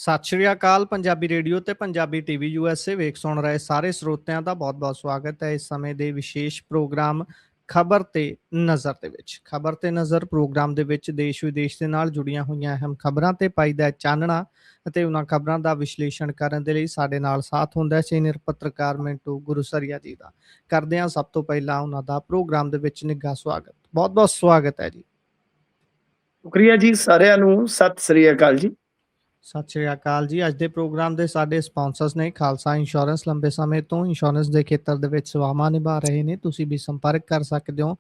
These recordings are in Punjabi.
ਸਤਿ ਸ਼੍ਰੀ ਅਕਾਲ। ਪੰਜਾਬੀ ਰੇਡੀਓ ਤੇ ਪੰਜਾਬੀ ਟੀਵੀ ਯੂਐਸਏ ਵੇਖ ਸੁਣ ਰਹੇ ਸਾਰੇ ਸਰੋਤਿਆਂ ਦਾ ਬਹੁਤ-ਬਹੁਤ ਸਵਾਗਤ ਹੈ ਇਸ ਸਮੇਂ ਦੇ ਵਿਸ਼ੇਸ਼ ਪ੍ਰੋਗਰਾਮ ਖਬਰ ਤੇ ਨਜ਼ਰ ਦੇ ਵਿੱਚ। ਖਬਰ ਤੇ ਨਜ਼ਰ ਪ੍ਰੋਗਰਾਮ ਦੇ ਵਿੱਚ ਦੇਸ਼ ਵਿਦੇਸ਼ ਦੇ ਨਾਲ ਜੁੜੀਆਂ ਹੋਈਆਂ ਅਹਿਮ ਖਬਰਾਂ ਤੇ ਪਾਈਦਾ ਹੈ ਚਾਨਣਾ ਅਤੇ ਉਹਨਾਂ ਖਬਰਾਂ ਦਾ ਵਿਸ਼ਲੇਸ਼ਣ ਕਰਨ ਦੇ ਲਈ ਸਾਡੇ ਨਾਲ ਸਾਥ ਹੁੰਦਾ ਹੈ ਸੀਨੀਅਰ ਪੱਤਰਕਾਰ ਮਿੰਟੂ ਗੁਰੂਸਰੀਆ ਜੀ ਦਾ। ਕਰਦੇ ਹਾਂ ਸਭ ਤੋਂ ਪਹਿਲਾਂ ਉਹਨਾਂ ਦਾ ਪ੍ਰੋਗਰਾਮ ਦੇ ਵਿੱਚ ਨਿੱਘਾ ਸਵਾਗਤ। ਬਹੁਤ-ਬਹੁਤ ਸਵਾਗਤ ਹੈ ਜੀ। ਸ਼ੁਕਰੀਆ ਜੀ, ਸਾਰਿਆਂ ਨੂੰ ਸਤਿ ਸ੍ਰੀ ਅਕਾਲ ਜੀ। ਸਤਿ ਸ਼੍ਰੀ ਅਕਾਲ ਜੀ। ਅੱਜ ਦੇ ਪ੍ਰੋਗਰਾਮ ਦੇ ਸਾਡੇ ਸਪਾਂਸਰਸ ਨੇ ਖਾਲਸਾ ਇੰਸ਼ੋਰੈਂਸ। ਲੰਬੇ ਸਮੇਂ ਤੋਂ ਇੰਸ਼ੋਰੈਂਸ ਦੇ ਖੇਤਰ ਦੇ ਵਿੱਚ ਸੇਵਾਵਾਂ ਨਿਭਾ ਰਹੇ ਨੇ। ਤੁਸੀਂ ਵੀ ਸੰਪਰਕ ਕਰ ਸਕਦੇ ਹੋ।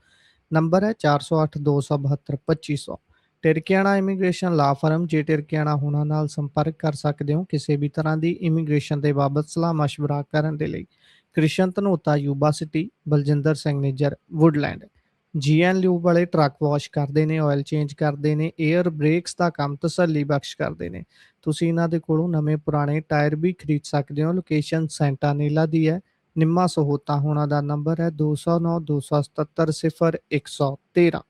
ਨੰਬਰ ਹੈ 408 272 2500। ਟਿਰਕਿਆਣਾ ਇਮੀਗ੍ਰੇਸ਼ਨ ਲਾ ਫਰਮ। ਜੇ ਟਿਰਕਿਆਣਾ ਹੋਣਾ ਨਾਲ ਸੰਪਰਕ ਕਰ ਸਕਦੇ ਹੋ ਕਿਸੇ ਵੀ ਤਰ੍ਹਾਂ ਦੀ ਇਮੀਗ੍ਰੇਸ਼ਨ ਦੇ ਬਾਬਤ ਸਲਾਹ ਮਸ਼ਵਰਾ ਕਰਨ ਦੇ ਲਈ। Krishan Dhanota Yuba City, Baljinder Singh Nijjar Woodland. GN lube ਵਾਲੇ ਟਰੱਕ ਵਾਸ਼ ਕਰਦੇ ਨੇ, ਆਇਲ ਚੇਂਜ ਕਰਦੇ ਨੇ, 에ਅਰ ਬ੍ਰੇਕਸ ਦਾ ਕੰਮ ਤਸੱਲੀ ਬਖਸ਼ ਕਰਦੇ ਨੇ। ਤੁਸੀਂ ਇਹਨਾਂ ਦੇ ਕੋਲੋਂ ਨਵੇਂ ਪੁਰਾਣੇ ਟਾਇਰ ਵੀ ਖਰੀਦ ਸਕਦੇ ਹੋ। ਲੋਕੇਸ਼ਨ ਸੈਂਟਾਨੀਲਾ ਦੀ ਹੈ। ਨਿੰਮਾ ਸਹੋਤਾ ਹੋਣਾ ਦਾ ਨੰਬਰ ਹੈ 209 277 0113।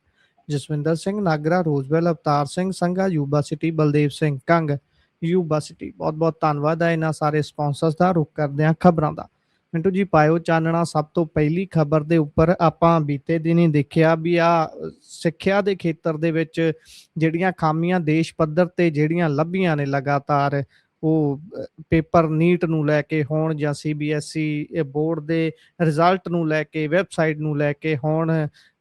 Jaswinder Singh Nagra, Roseville, Avtar Singh Sangha Yuba City, Baldev Singh Kang Yuba City. ਬਹੁਤ ਬਹੁਤ ਧੰਨਵਾਦ ਹੈ ਇਹਨਾਂ ਸਾਰੇ ਸਪਾਂਸਰਸ ਦਾ। ਰੁਕ ਕਰਦੇ ਹਾਂ ਖਬਰਾਂ ਦਾ। ਮਿੰਟੂ ਜੀ ਪਾਇਓ ਚਾਨਣਾ। ਸਭ ਤੋਂ ਪਹਿਲੀ ਖਬਰ ਦੇ ਉੱਪਰ ਆਪਾਂ ਬੀਤੇ ਦਿਨ ਹੀ ਦੇਖਿਆ ਵੀ ਸਿੱਖਿਆ ਦੇ ਖੇਤਰ ਦੇ ਵਿੱਚ ਜਿਹੜੀਆਂ ਖਾਮੀਆਂ ਦੇਸ਼ ਪੱਧਰ ਤੇ ਜਿਹੜੀਆਂ ਲੱਭੀਆਂ ਨੇ ਲਗਾਤਾਰ, ਉਹ ਪੇਪਰ ਨੀਟ ਨੂੰ ਲੈ ਕੇ ਹੋਣ ਜਾਂ CBSE ਬੋਰਡ ਦੇ ਰਿਜ਼ਲਟ ਨੂੰ ਲੈ ਕੇ, ਵੈਬਸਾਈਟ ਨੂੰ ਲੈ ਕੇ ਹੋਣ,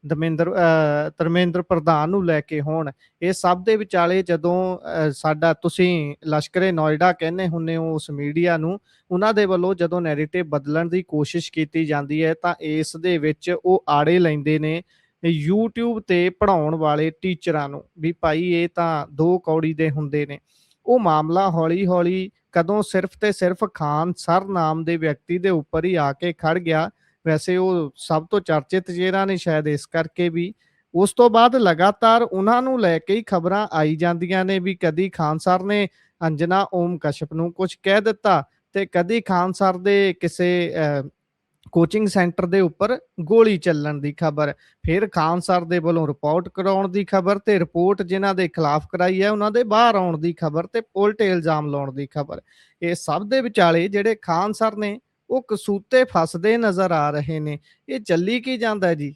ਧਰਮੇਂਦਰ ਪ੍ਰਧਾਨ ਨੂੰ ਲੈ ਕੇ ਹੋਣ, ਇਹ ਸਭ ਦੇ ਵਿਚਾਲੇ ਜਦੋਂ ਸਾਡਾ ਤੁਸੀਂ ਲਸ਼ਕਰੇ ਨੋਇਡਾ ਕਹਿੰਦੇ ਹੁੰਦੇ ਹੋ ਉਸ ਮੀਡੀਆ ਨੂੰ, ਉਹਨਾਂ ਦੇ ਵੱਲੋਂ ਜਦੋਂ ਨੈਰੇਟਿਵ ਬਦਲਣ ਦੀ ਕੋਸ਼ਿਸ਼ ਕੀਤੀ ਜਾਂਦੀ ਹੈ ਤਾਂ ਇਸ ਦੇ ਵਿੱਚ ਉਹ ਆੜੇ ਲੈਂਦੇ ਨੇ YouTube ਤੇ ਪੜ੍ਹਾਉਣ ਵਾਲੇ ਟੀਚਰਾਂ ਨੂੰ ਵੀ ਭਾਈ ਇਹ ਤਾਂ ਦੋ ਕੌੜੀ ਦੇ ਹੁੰਦੇ ਨੇ। ਉਹ ਮਾਮਲਾ ਹੌਲੀ ਹੌਲੀ ਕਦੋਂ ਸਿਰਫ ਤੇ ਸਿਰਫ ਖਾਨ ਸਰ ਨਾਮ ਦੇ ਵਿਅਕਤੀ ਦੇ ਉੱਪਰ ਹੀ ਆ ਕੇ ਖੜ ਗਿਆ। ਵੈਸੇ ਉਹ ਸਭ ਤੋਂ ਚਰਚਿਤ ਚਿਹਰਾ ਨੇ ਸ਼ਾਇਦ ਇਸ ਕਰਕੇ ਵੀ। ਉਸ ਤੋਂ ਬਾਅਦ ਲਗਾਤਾਰ ਉਹਨਾਂ ਨੂੰ ਲੈ ਕੇ ਹੀ ਖਬਰਾਂ ਆਈ ਜਾਂਦੀਆਂ ਨੇ ਵੀ ਕਦੀ ਖਾਨ ਸਰ ਨੇ ਅੰਜਨਾ ਓਮ ਕਸ਼ਪ ਨੂੰ ਕੁਝ ਕਹਿ ਦਿੱਤਾ ਤੇ ਕਦੀ ਖਾਨ ਸਰ ਦੇ ਕਿਸੇ ਕੋਚਿੰਗ ਸੈਂਟਰ ਦੇ ਉੱਪਰ ਗੋਲੀ ਚੱਲਣ ਦੀ ਖਬਰ, ਫਿਰ ਖਾਨ ਸਰ ਦੇ ਵੱਲੋਂ ਰਿਪੋਰਟ ਕਰਾਉਣ ਦੀ ਖਬਰ ਤੇ ਰਿਪੋਰਟ ਜਿਨ੍ਹਾਂ ਦੇ ਖਿਲਾਫ ਕਰਾਈ ਹੈ ਉਹਨਾਂ ਦੇ ਬਾਹਰ ਆਉਣ ਦੀ ਖਬਰ ਤੇ ਉਲਟੇ ਇਲਜ਼ਾਮ ਲਾਉਣ ਦੀ ਖਬਰ। ਇਹ ਸਭ ਦੇ ਵਿਚਾਲੇ ਜਿਹੜੇ ਖਾਨ ਸਰ ਨੇ ਉਹ ਕਸੂਤੇ ਫਸਦੇ ਨਜ਼ਰ ਆ ਰਹੇ ਨੇ। ਇਹ ਚੱਲੀ ਕੀ ਜਾਂਦਾ ਜੀ?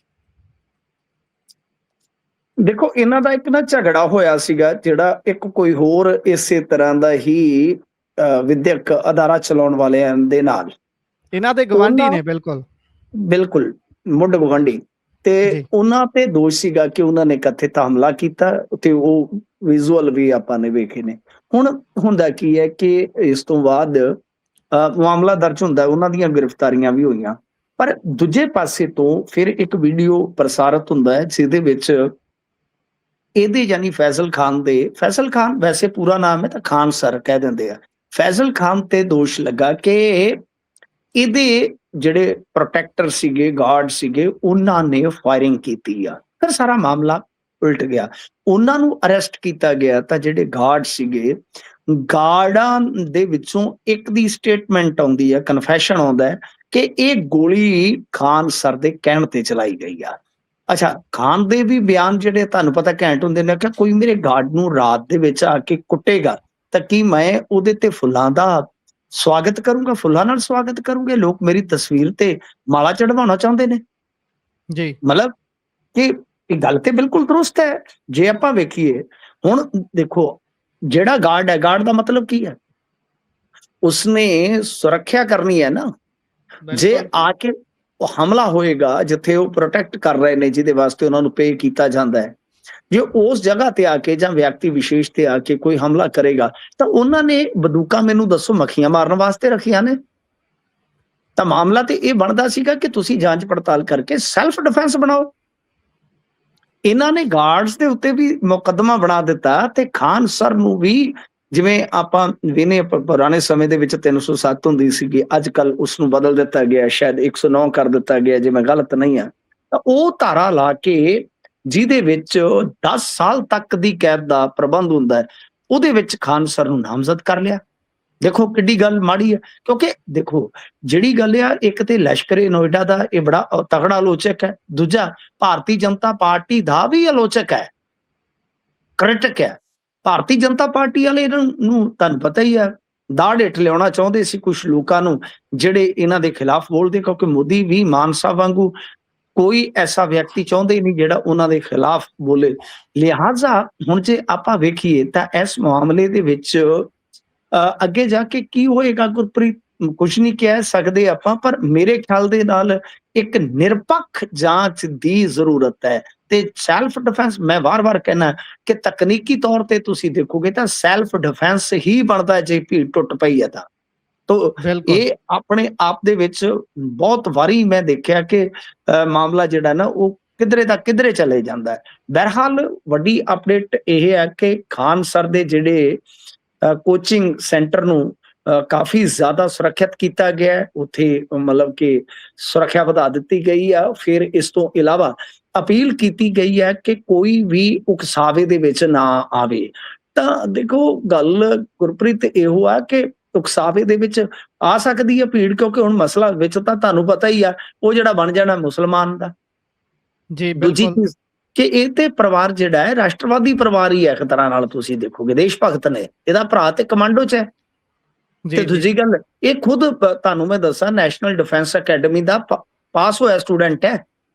ਦੇਖੋ, ਇਹਨਾਂ ਦਾ ਇੱਕ ਨਾ ਝਗੜਾ ਹੋਇਆ ਸੀਗਾ, ਜਿਹੜਾ ਇੱਕ ਕੋਈ ਹੋਰ ਇਸੇ ਤਰ੍ਹਾਂ ਦਾ ਹੀ ਵਿਦਿਅਕ ਅਦਾਰਾ ਚਲਾਉਣ ਵਾਲਿਆਂ ਦੇ ਨਾਲ। ਇਹਨਾਂ ਦੇ ਗਵਾਂਢੀ ਨੇ, ਬਿਲਕੁਲ ਮੁੱਢ ਗਵਾਂਢੀ। ਤੇ ਉਹਨਾਂ ਤੇ ਦੋਸ਼ ਸੀਗਾ ਕਿ ਉਹਨਾਂ ਨੇ ਕਥਿਤ ਹਮਲਾ ਕੀਤਾ ਤੇ ਉਹ ਵਿਜ਼ੂਅਲ ਵੀ ਆਪਾਂ ਨੇ ਵੇਖੇ ਨੇ। ਹੁਣ ਹੁੰਦਾ ਕੀ ਹੈ ਕਿ ਇਸ ਤੋਂ ਬਾਅਦ ਮਾਮਲਾ ਦਰਜ ਹੁੰਦਾ, ਉਹਨਾਂ ਦੀਆਂ ਗ੍ਰਿਫਤਾਰੀਆਂ ਵੀ ਹੋਈਆਂ। ਪਰ ਦੂਜੇ ਪਾਸੇ ਤੋਂ ਫਿਰ ਇੱਕ ਵੀਡੀਓ ਪ੍ਰਸਾਰਿਤ ਹੁੰਦਾ ਹੈ ਜਿਹਦੇ ਵਿੱਚ ਇਹਦੇ ਯਾਨੀ ਫੈਜ਼ਲ ਖਾਨ ਵੈਸੇ ਪੂਰਾ ਨਾਮ ਹੈ ਤਾਂ ਖਾਨ ਸਰ ਕਹਿ ਦਿੰਦੇ ਆ, ਫੈਜ਼ਲ ਖਾਨ ਤੇ ਦੋਸ਼ ਲੱਗਾ ਕਿ ਇਹਦੇ ਜਿਹੜੇ ਪ੍ਰੋਟੈਕਟਰ ਸੀਗੇ, ਗਾਰਡ ਸੀਗੇ, ਉਹਨਾਂ ਨੇ ਫਾਇਰਿੰਗ ਕੀਤੀ ਆ। ਫਿਰ ਸਾਰਾ ਮਾਮਲਾ ਉਲਟ ਗਿਆ, ਉਹਨਾਂ ਨੂੰ ਅਰੈਸਟ ਕੀਤਾ ਗਿਆ। ਤਾਂ ਜਿਹੜੇ ਗਾਰਡ ਸੀਗੇ, ਗਾਰਡਾਂ ਦੇ ਵਿੱਚੋਂ ਇੱਕ ਦੀ ਸਟੇਟਮੈਂਟ ਆਉਂਦੀ ਹੈ, ਕਨਫੈਸ਼ਨ ਆਉਂਦਾ ਹੈ ਕਿ ਇਹ ਗੋਲੀ ਖਾਨ ਸਰ ਦੇ ਕਹਿਣ ਤੇ ਚਲਾਈ ਗਈ ਆ। ਅੱਛਾ, ਖਾਨ ਦੇ ਵੀ ਬਿਆਨ ਜਿਹੜੇ ਤੁਹਾਨੂੰ ਪਤਾ ਘੈਂਟ ਹੁੰਦੇ ਨੇ ਕਿ ਕੋਈ ਮੇਰੇ ਗਾਰਡ ਨੂੰ ਰਾਤ ਦੇ ਵਿੱਚ ਆ ਕੇ ਕੁੱਟੇਗਾ ਤਾਂ ਕੀ ਮੈਂ ਉਹਦੇ ਤੇ ਫੁੱਲਾਂ ਦਾ ਸਵਾਗਤ ਕਰੂੰਗਾ, ਫੁੱਲਾਂ ਨਾਲ ਸਵਾਗਤ ਕਰੂੰਗੇ। ਲੋਕ ਮੇਰੀ ਤਸਵੀਰ ਤੇ ਮਾਲਾ ਚੜਵਾਉਣਾ ਚਾਹੁੰਦੇ ਨੇ ਜੀ। ਮਤਲਬ ਕਿ ਇਹ ਗੱਲ ਤੇ ਬਿਲਕੁਲ ਦਰੁਸਤ ਹੈ। ਜੇ ਆਪਾਂ ਵੇਖੀਏ, ਹੁਣ ਦੇਖੋ ਜਿਹੜਾ ਗਾਰਡ ਹੈ, ਗਾਰਡ ਦਾ ਮਤਲਬ ਕੀ ਹੈ? ਉਸਨੇ ਸੁਰੱਖਿਆ ਕਰਨੀ ਹੈ ਨਾ। ਜੇ ਆ ਕੇ ਹਮਲਾ ਹੋਏਗਾ ਜਿੱਥੇ ਉਹ ਪ੍ਰੋਟੈਕਟ ਕਰ ਰਹੇ ਨੇ, ਜਿਹਦੇ ਵਾਸਤੇ ਉਹਨਾਂ ਨੂੰ ਪੇ ਕੀਤਾ ਜਾਂਦਾ ਹੈ, ਜੇ ਉਸ ਜਗ੍ਹਾ ਤੇ ਆ ਕੇ ਜਾਂ ਵਿਅਕਤੀ ਵਿਸ਼ੇਸ਼ ਤੇ ਆ ਕੇ ਕੋਈ ਹਮਲਾ ਕਰੇਗਾ ਤਾਂ ਉਹਨਾਂ ਨੇ ਬੰਦੂਕਾਂ, ਮੈਨੂੰ ਦੱਸੋ, ਮੱਖੀਆਂ ਮਾਰਨ ਵਾਸਤੇ ਰੱਖੀਆਂ ਨੇ? ਤਾਂ ਮਾਮਲਾ ਤੇ ਇਹ ਬਣਦਾ ਸੀਗਾ ਕਿ ਤੁਸੀਂ ਜਾਂਚ ਪੜਤਾਲ ਕਰਕੇ ਸੈਲਫ ਡਿਫੈਂਸ ਬਣਾਓ। ਇਹਨਾਂ ਨੇ ਗਾਰਡਸ ਦੇ ਉੱਤੇ ਵੀ ਮੁਕੱਦਮਾ ਬਣਾ ਦਿੱਤਾ ਤੇ ਖਾਨ ਸਰ ਨੂੰ ਵੀ, ਜਿਵੇਂ ਆਪਾਂ ਵੇਨੇ ਪੁਰਾਣੇ ਸਮੇਂ ਦੇ ਵਿੱਚ 307 ਹੁੰਦੀ ਸੀਗੀ, ਅੱਜ ਕੱਲ ਉਸ ਨੂੰ ਬਦਲ ਦਿੱਤਾ ਗਿਆ, ਸ਼ਾਇਦ 109 ਕਰ ਦਿੱਤਾ ਗਿਆ ਜੇ ਮੈਂ ਗਲਤ ਨਹੀਂ ਹਾਂ। ਤਾਂ ਉਹ ਧਾਰਾ ਲਾ ਕੇ ਜਿਹਦੇ ਵਿੱਚ 10 ਸਾਲ ਤੱਕ ਦੀ ਕੈਦ ਦਾ ਪ੍ਰਬੰਧ ਹੁੰਦਾ ਹੈ, ਉਹਦੇ ਵਿੱਚ ਖਾਨ ਸਰ ਨੂੰ ਨਾਮਜ਼ਦ ਕਰ ਲਿਆ। ਦੇਖੋ ਕਿੱਡੀ ਗੱਲ ਮਾੜੀ ਹੈ। ਕਿਉਂਕਿ ਦੇਖੋ ਜਿਹੜੀ ਗੱਲ ਆ, ਇੱਕ ਤੇ ਲਸ਼ਕਰੇ ਨੋਇਡਾ ਦਾ ਇਹ ਬੜਾ ਤਗੜਾ ਆਲੋਚਕ ਹੈ, ਦੂਜਾ ਭਾਰਤੀ ਜਨਤਾ ਪਾਰਟੀ ਦਾ ਵੀ ਆਲੋਚਕ ਹੈ, ਕ੍ਰਿਟਿਕ ਹੈ। ਭਾਰਤੀ ਜਨਤਾ ਪਾਰਟੀ ਵਾਲੇ ਇਹਨਾਂ ਨੂੰ ਤੁਹਾਨੂੰ ਪਤਾ ਹੀ ਹੈ ਦਾੜ ਹੇਠ ਲਿਆਉਣਾ ਚਾਹੁੰਦੇ ਸੀ ਕੁਝ ਲੋਕਾਂ ਨੂੰ ਜਿਹੜੇ ਇਹਨਾਂ ਦੇ ਖਿਲਾਫ ਬੋਲਦੇ, ਕਿਉਂਕਿ ਮੋਦੀ ਵੀ ਮਾਨ ਸਾਹਿਬ ਵਾਂਗੂ ਕੋਈ ਐਸਾ ਵਿਅਕਤੀ ਚਾਹੁੰਦੇ ਨਹੀਂ ਜਿਹੜਾ ਉਹਨਾਂ ਦੇ ਖਿਲਾਫ ਬੋਲੇ। ਲਿਹਾਜ਼ਾ ਹੁਣ ਜੇ ਆਪਾਂ ਵੇਖੀਏ ਤਾਂ ਇਸ ਮਾਮਲੇ ਦੇ ਵਿੱਚ ਅੱਗੇ ਜਾ ਕੇ ਕੀ ਹੋਏਗਾ ਗੁਰਪ੍ਰੀਤ, ਕੁਝ ਨਹੀਂ ਕਹਿ ਸਕਦੇ ਆਪਾਂ, ਪਰ ਮੇਰੇ ਖਿਆਲ ਦੇ ਨਾਲ ਇੱਕ ਨਿਰਪੱਖ ਜਾਂਚ ਦੀ ਜ਼ਰੂਰਤ ਹੈ। ਤੇ ਸੈਲਫ ਡਿਫੈਂਸ, ਮੈਂ ਵਾਰ-ਵਾਰ ਕਹਿਣਾ ਕਿ ਤਕਨੀਕੀ ਤੌਰ ਤੇ ਤੁਸੀਂ ਦੇਖੋਗੇ ਤਾਂ ਸੈਲਫ ਡਿਫੈਂਸ ਹੀ ਬਣਦਾ ਜੇ ਭੀੜ ਟੁੱਟ ਪਈ ਹੈ ਤਾਂ। ਤੋ ਇਹ ਆਪਣੇ ਆਪ ਦੇ ਵਿੱਚ ਬਹੁਤ ਵਾਰੀ ਮੈਂ ਦੇਖਿਆ ਕਿ ਮਾਮਲਾ ਜਿਹੜਾ ਨਾ ਉਹ ਕਿਧਰੇ ਦਾ ਕਿਧਰੇ ਚਲੇ ਜਾਂਦਾ ਹੈ। ਬਹਰਹਾਲ ਵੱਡੀ ਅਪਡੇਟ ਇਹ ਹੈ ਕਿ ਖਾਨ ਸਰ ਦੇ ਜਿਹੜੇ ਕੋਚਿੰਗ ਸੈਂਟਰ ਨੂੰ ਕਾਫੀ ਜ਼ਿਆਦਾ ਸੁਰੱਖਿਅਤ ਕੀਤਾ ਗਿਆ ਹੈ, ਉੱਥੇ ਮਤਲਬ ਕਿ ਸੁਰੱਖਿਆ ਵਧਾ ਦਿੱਤੀ ਗਈ ਆ। ਫਿਰ ਇਸ ਤੋਂ ਇਲਾਵਾ ਅਪੀਲ ਕੀਤੀ ਗਈ ਹੈ ਕਿ ਕੋਈ ਵੀ ਉਕਸਾਵੇ ਦੇ ਵਿੱਚ ਨਾ ਆਵੇ। ਤਾਂ ਦੇਖੋ ਗੱਲ ਗੁਰਪ੍ਰੀਤ ਇਹੋ ਆ ਕਿ ਉਕਸਾਵੇ ਦੇ ਵਿੱਚ ਆ ਸਕਦੀ ਹੈ ਭੀੜ, ਕਿਉਂਕਿ ਹੁਣ ਮਸਲਾ ਵਿੱਚ ਤਾਂ ਤੁਹਾਨੂੰ ਪਤਾ ਹੀ ਆ ਉਹ ਜਿਹੜਾ ਬਣ ਜਾਣਾ ਮੁਸਲਮਾਨ ਦਾ। ਜੀ ਦੂਜੀ ਚੀਜ਼ ਕਿ ਇਹ ਤੇ ਪਰਿਵਾਰ ਜਿਹੜਾ ਹੈ ਰਾਸ਼ਟਰਵਾਦੀ ਪਰਿਵਾਰ ਹੀ ਹੈ ਇੱਕ ਤਰ੍ਹਾਂ ਨਾਲ, ਤੁਸੀਂ ਦੇਖੋਗੇ ਦੇਸ਼ ਭਗਤ ਨੇ, ਇਹਦਾ ਭਰਾ ਤੇ ਕਮਾਂਡੋ 'ਚ ਹੈ। ਤੇ ਦੂਜੀ ਗੱਲ ਇਹ ਖੁਦ ਤੁਹਾਨੂੰ ਮੈਂ ਦੱਸਾਂ ਨੈਸ਼ਨਲ ਡਿਫੈਂਸ ਅਕੈਡਮੀ ਦਾ ਪਾਸ ਹੋਇਆ ਸਟੂਡੈਂਟ ਹੈ।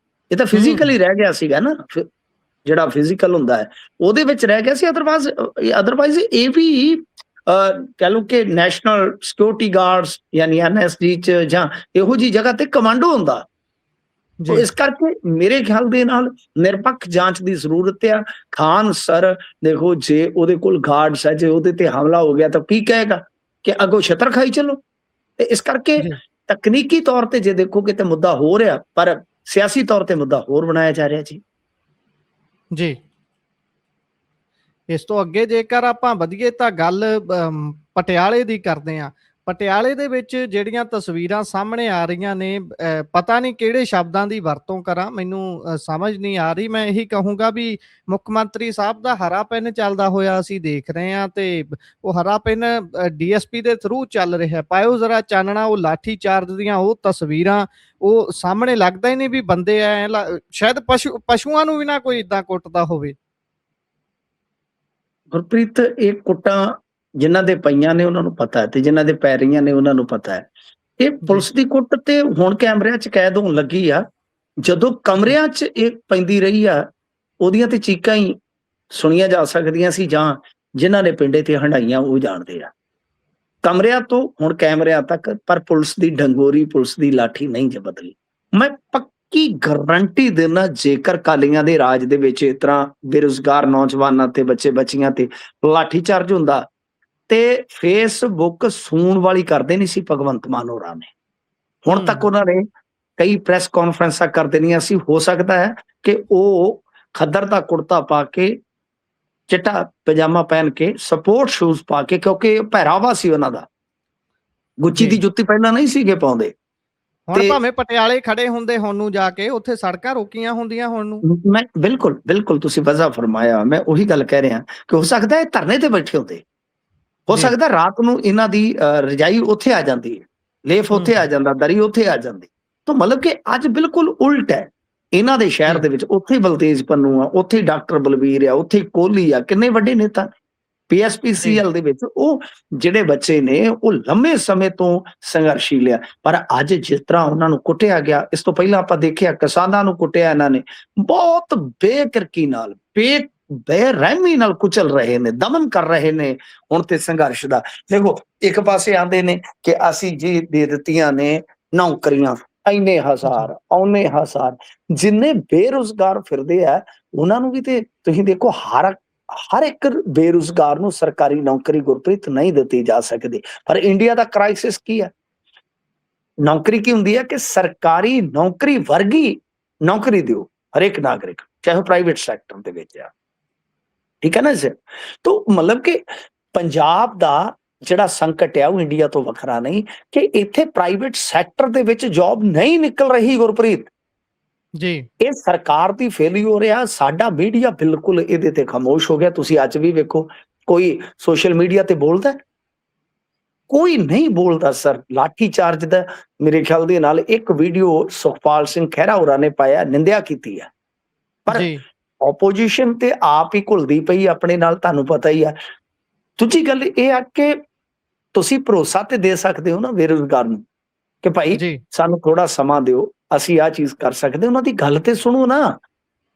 ਇਹ ਤਾਂ ਫਿਜ਼ੀਕਲੀ ਰਹਿ ਗਿਆ ਸੀਗਾ ਨਾ, ਜਿਹੜਾ ਫਿਜ਼ੀਕਲ ਹੁੰਦਾ ਹੈ ਉਹਦੇ ਵਿੱਚ ਰਹਿ ਗਿਆ ਸੀ। ਅਦਰਵਾਈਜ਼ ਇਹ ਵੀ ਕਹਿ ਲਓ ਕਿ ਨੈਸ਼ਨਲ ਸਿਕਿਉਰਿਟੀ ਗਾਰਡਸ ਯਾਨੀ NSG 'ਚ ਜਾਂ ਇਹੋ ਜਿਹੀ ਜਗ੍ਹਾ ਤੇ ਕਮਾਂਡੋ ਹੁੰਦਾ। ਇਸ ਕਰਕੇ ਮੇਰੇ ਖਿਆਲ ਦੇ ਨਾਲ ਨਿਰਪੱਖ ਜਾਂਚ ਦੀ ਜ਼ਰੂਰਤ ਆ। ਖਾਨ ਸਰ ਦੇਖੋ ਜੇ ਉਹਦੇ ਕੋਲ ਗਾਰਡਸ ਹੈ, ਜੇ ਉਹਦੇ ਤੇ ਹਮਲਾ ਹੋ ਗਿਆ ਤਾਂ ਕੀ ਕਹੇਗਾ ਕਿ ਅੱਗੋਂ ਛਤਰ ਖਾਈ ਚਲੋ। ਤੇ ਇਸ ਕਰਕੇ ਤਕਨੀਕੀ ਤੌਰ ਤੇ ਜੇ ਦੇਖੋਗੇ ਤੇ ਮੁੱਦਾ ਹੋ ਰਿਹਾ, ਪਰ ਸਿਆਸੀ ਤੌਰ ਤੇ ਮੁੱਦਾ ਹੋਰ ਬਣਾਇਆ ਜਾ ਰਿਹਾ ਜੀ। ਇਸ ਤੋਂ ਅੱਗੇ ਜੇਕਰ ਆਪਾਂ ਵਧੀਏ ਤਾਂ ਗੱਲ ਪਟਿਆਲੇ ਦੀ ਕਰਦੇ ਹਾਂ। ਪਟਿਆਲੇ ਦੇ ਵਿੱਚ ਜਿਹੜੀਆਂ ਤਸਵੀਰਾਂ ਸਾਹਮਣੇ ਆ ਰਹੀਆਂ ਨੇ, ਪਤਾ ਨਹੀਂ ਕਿਹੜੇ ਸ਼ਬਦਾਂ ਦੀ ਵਰਤੋਂ ਕਰਾਂ, ਮੈਨੂੰ ਸਮਝ ਨਹੀਂ ਆ ਰਹੀ। ਮੈਂ ਇਹੀ ਕਹੂੰਗਾ ਵੀ ਮੁੱਖ ਮੰਤਰੀ ਸਾਹਿਬ ਦਾ ਹਰਾ ਪੈਨ ਚੱਲਦਾ ਹੋਇਆ ਅਸੀਂ ਦੇਖ ਰਹੇ ਹਾਂ, ਤੇ ਉਹ ਹਰਾ ਪੈਨ DSP ਦੇ ਥਰੂ ਚੱਲ ਰਿਹਾ। ਪਾਇਓ ਜ਼ਰਾ ਚਾਨਣਾ ਉਹ ਲਾਠੀ ਚਾਰਜ ਦੀਆਂ ਉਹ ਤਸਵੀਰਾਂ, ਉਹ ਸਾਹਮਣੇ ਲੱਗਦਾ ਹੀ ਨਹੀਂ ਵੀ ਬੰਦੇ ਐ, ਸ਼ਾਇਦ ਪਸ਼ੂਆਂ ਨੂੰ ਵੀ ਨਾ ਕੋਈ ਏਦਾਂ ਕੁੱਟਦਾ ਹੋਵੇ। ਗੁਰਪ੍ਰੀਤ ਇਹ ਕੁੱਟਾਂ ਜਿਨ੍ਹਾਂ ਦੇ ਪਈਆਂ ਨੇ ਉਹਨਾਂ ਨੂੰ ਪਤਾ ਹੈ, ਤੇ ਜਿਨ੍ਹਾਂ ਦੇ ਪੈ ਰਹੀਆਂ ਨੇ ਉਹਨਾਂ ਨੂੰ ਪਤਾ ਹੈ। ਇਹ ਪੁਲਿਸ ਦੀ ਕੁੱਟ ਤੇ ਹੁਣ ਕੈਮਰਿਆਂ 'ਚ ਕੈਦ ਹੋਣ ਲੱਗੀ ਆ। ਜਦੋਂ ਕਮਰਿਆਂ 'ਚ ਇਹ ਪੈਂਦੀ ਰਹੀ ਆ ਉਹਦੀਆਂ ਤੇ ਚੀਕਾਂ ਹੀ ਸੁਣੀਆਂ ਜਾ ਸਕਦੀਆਂ ਸੀ, ਜਾਂ ਜਿਨ੍ਹਾਂ ਨੇ ਪਿੰਡੇ ਤੇ ਹੰਡਾਈਆਂ ਉਹ ਜਾਣਦੇ ਆ। ਕਮਰਿਆਂ ਤੋਂ ਹੁਣ ਕੈਮਰਿਆਂ ਤੱਕ, ਪਰ ਪੁਲਿਸ ਦੀ ਡੰਗੋਰੀ, ਪੁਲਿਸ ਦੀ ਲਾਠੀ ਨਹੀਂ ਜੇ ਬਦਲੀ। ਮੈਂ ਪੱਕੀ ਗਰੰਟੀ ਦੇਣਾ, ਜੇਕਰ ਕਾਲੀਆਂ ਦੇ ਰਾਜ ਦੇ ਵਿੱਚ ਇਸ ਤਰ੍ਹਾਂ ਬੇਰੁਜ਼ਗਾਰ ਨੌਜਵਾਨਾਂ ਤੇ ਬੱਚੇ ਬੱਚੀਆਂ ਤੇ ਲਾਠੀ ਚਾਰਜ ਹੁੰਦਾ ਤੇ ਫੇਸਬੁੱਕ ਸੂਣ ਵਾਲੀ ਕਰਦੇ ਨਹੀਂ ਸੀ ਭਗਵੰਤ ਮਾਨ ਹੋਰਾਂ ਨੇ। ਹੁਣ ਤੱਕ ਉਹਨਾਂ ਨੇ ਕਈ ਪ੍ਰੈਸ ਕਾਨਫਰੰਸਾਂ ਕਰ ਦੇਣੀਆਂ ਸੀ। ਹੋ ਸਕਦਾ ਹੈ ਕਿ ਉਹ ਖੱਦਰ ਦਾ ਕੁੜਤਾ ਪਾ ਕੇ, ਚਿੱਟਾ ਪਜਾਮਾ ਪਹਿਨ ਕੇ, ਸਪੋਰਟ ਸ਼ੂਜ਼ ਪਾ ਕੇ, ਕਿਉਂਕਿ ਪਹਿਰਾਵਾ ਸੀ ਉਹਨਾਂ ਦਾ, ਗੁੱਚੀ ਦੀ ਜੁੱਤੀ ਪਹਿਲਾਂ ਨਹੀਂ ਸੀਗੇ ਪਾਉਂਦੇ। ਹੁਣ ਭਾਵੇਂ ਪਟਿਆਲੇ ਖੜੇ ਹੁੰਦੇ ਹੁਣ ਨੂੰ ਜਾ ਕੇ, ਉੱਥੇ ਸੜਕਾਂ ਰੋਕੀਆਂ ਹੁੰਦੀਆਂ ਹੁਣ ਨੂੰ। ਮੈਂ ਬਿਲਕੁਲ ਤੁਸੀਂ ਵਜ਼ਾ ਫਰਮਾਇਆ। ਮੈਂ ਉਹੀ ਗੱਲ ਕਹਿ ਰਿਹਾ ਕਿ ਹੋ ਸਕਦਾ ਇਹ ਧਰਨੇ ਤੇ ਬੈਠੇ ਹੁੰਦੇ, ਹੋ ਸਕਦਾ ਰਾਤ ਨੂੰ ਇਹਨਾਂ ਦੀ ਰਜਾਈ ਉੱਥੇ ਆ ਜਾਂਦੀ ਹੈ, ਲੇਫ ਉੱਥੇ ਆ ਜਾਂਦਾ, ਦਰੀ ਉੱਥੇ ਆ ਜਾਂਦੀ। ਤਾਂ ਮਤਲਬ ਕਿ ਅੱਜ ਬਿਲਕੁਲ ਉਲਟ ਹੈ ਇਹਨਾਂ ਦੇ ਸ਼ਹਿਰ ਦੇ ਵਿੱਚ। ਉੱਥੇ ਬਲਤੇਜ ਪੰਨੂ ਆ, ਉੱਥੇ ਡਾਕਟਰ ਬਲਬੀਰ ਆ, ਉੱਥੇ ਕੋਹਲੀ ਆ, ਕਿੰਨੇ ਵੱਡੇ ਨੇਤਾ। PSPCL ਦੇ ਵਿੱਚ ਉਹ ਜਿਹੜੇ ਬੱਚੇ ਨੇ ਉਹ ਲੰਮੇ ਸਮੇਂ ਤੋਂ ਸੰਘਰਸ਼ੀਲ ਆ, ਪਰ ਅੱਜ ਜਿਸ ਤਰ੍ਹਾਂ ਉਹਨਾਂ ਨੂੰ ਕੁੱਟਿਆ ਗਿਆ, ਇਸ ਤੋਂ ਪਹਿਲਾਂ ਆਪਾਂ ਦੇਖਿਆ ਕਿਸਾਨਾਂ ਨੂੰ ਕੁੱਟਿਆ ਇਹਨਾਂ ਨੇ, ਬਹੁਤ ਬੇਕਿਰਕੀ ਨਾਲ, ਬੇਰਹਿਮੀ ਨਾਲ ਕੁਚਲ ਰਹੇ ਨੇ, ਦਮਨ ਕਰ ਰਹੇ ਨੇ। ਹੁਣ ਤੇ ਸੰਘਰਸ਼ ਦਾ ਦੇਖੋ, ਇੱਕ ਪਾਸੇ ਆਂਦੇ ਨੇ ਕਿ ਅਸੀਂ ਜੀ ਦੇ ਦਿੱਤੀਆਂ ਨੇ ਨੌਕਰੀਆਂ, ਇੰਨੇ ਹਜ਼ਾਰ, ਔਨੇ ਹਜ਼ਾਰ, ਜਿੰਨੇ ਬੇਰੁਜ਼ਗਾਰ ਫਿਰਦੇ ਆ ਉਹਨਾਂ ਨੂੰ ਵੀ ਤੇ ਤੁਸੀਂ ਦੇਖੋ, ਹਰ ਇੱਕ ਬੇਰੁਜ਼ਗਾਰ ਨੂੰ ਸਰਕਾਰੀ ਨੌਕਰੀ ਗੁਰਪ੍ਰੀਤ ਨਹੀਂ ਦਿੱਤੀ ਜਾ ਸਕਦੀ। ਪਰ ਇੰਡੀਆ ਦਾ ਕ੍ਰਾਈਸਿਸ ਕੀ ਹੈ? ਨੌਕਰੀ ਕੀ ਹੁੰਦੀ ਹੈ ਕਿ ਸਰਕਾਰੀ ਨੌਕਰੀ ਵਰਗੀ ਨੌਕਰੀ ਦਿਓ ਹਰੇਕ ਨਾਗਰਿਕ, ਚਾਹੇ ਪ੍ਰਾਈਵੇਟ ਸੈਕਟਰ ਦੇ ਵਿੱਚ ਆ, ਠੀਕ ਹੈ ਨਾ ਜੀ। ਤਾਂ ਮਤਲਬ ਕਿ ਪੰਜਾਬ ਦਾ ਜਿਹੜਾ ਸੰਕਟ ਹੈ ਉਹ ਇੰਡੀਆ ਤੋਂ ਵੱਖਰਾ ਨਹੀਂ, ਕਿ ਇੱਥੇ ਪ੍ਰਾਈਵੇਟ ਸੈਕਟਰ ਦੇ ਵਿੱਚ ਜੌਬ ਨਹੀਂ ਨਿਕਲ ਰਹੀ ਗੁਰਪ੍ਰੀਤ ਜੀ। ਇਹ ਸਰਕਾਰ ਦੀ ਫੇਲਿਓਰ ਆ। ਸਾਡਾ ਮੀਡੀਆ ਬਿਲਕੁਲ ਇਹਦੇ ਤੇ ਖਾਮੋਸ਼ ਹੋ ਗਿਆ। ਤੁਸੀਂ ਅੱਜ ਵੀ ਵੇਖੋ, ਕੋਈ ਸੋਸ਼ਲ ਮੀਡੀਆ ਤੇ ਬੋਲਦਾ? ਕੋਈ ਨਹੀਂ ਬੋਲਦਾ ਸਰ। ਲਾਠੀ ਚਾਰਜ ਦਾ ਮੇਰੇ ਖਿਆਲ ਦੇ ਨਾਲ ਇੱਕ ਵੀਡੀਓ ਸੁਖਪਾਲ ਸਿੰਘ ਖਹਿਰਾ ਹੋਰਾਂ ਨੇ ਪਾਇਆ, ਨਿੰਦਿਆ ਕੀਤੀ ਹੈ, ਪਰ ਆਪੋਜੀਸ਼ਨ ਤੇ ਆਪ ਹੀ ਘੁਲਦੀ ਪਈ ਆਪਣੇ ਨਾਲ, ਤੁਹਾਨੂੰ ਪਤਾ ਹੀ ਆ। ਦੂਜੀ ਗੱਲ ਇਹ ਆ ਕਿ ਤੁਸੀਂ ਭਰੋਸਾ ਤੇ ਦੇ ਸਕਦੇ ਹੋ ਨਾ ਬੇਰੁਜ਼ਗਾਰ ਨੂੰ ਕਿ ਭਾਈ ਜੀ ਸਾਨੂੰ ਥੋੜਾ ਸਮਾਂ ਦਿਓ, ਅਸੀਂ ਆਹ ਚੀਜ਼ ਕਰ ਸਕਦੇ। ਉਹਨਾਂ ਦੀ ਗੱਲ ਤੇ ਸੁਣੋ ਨਾ।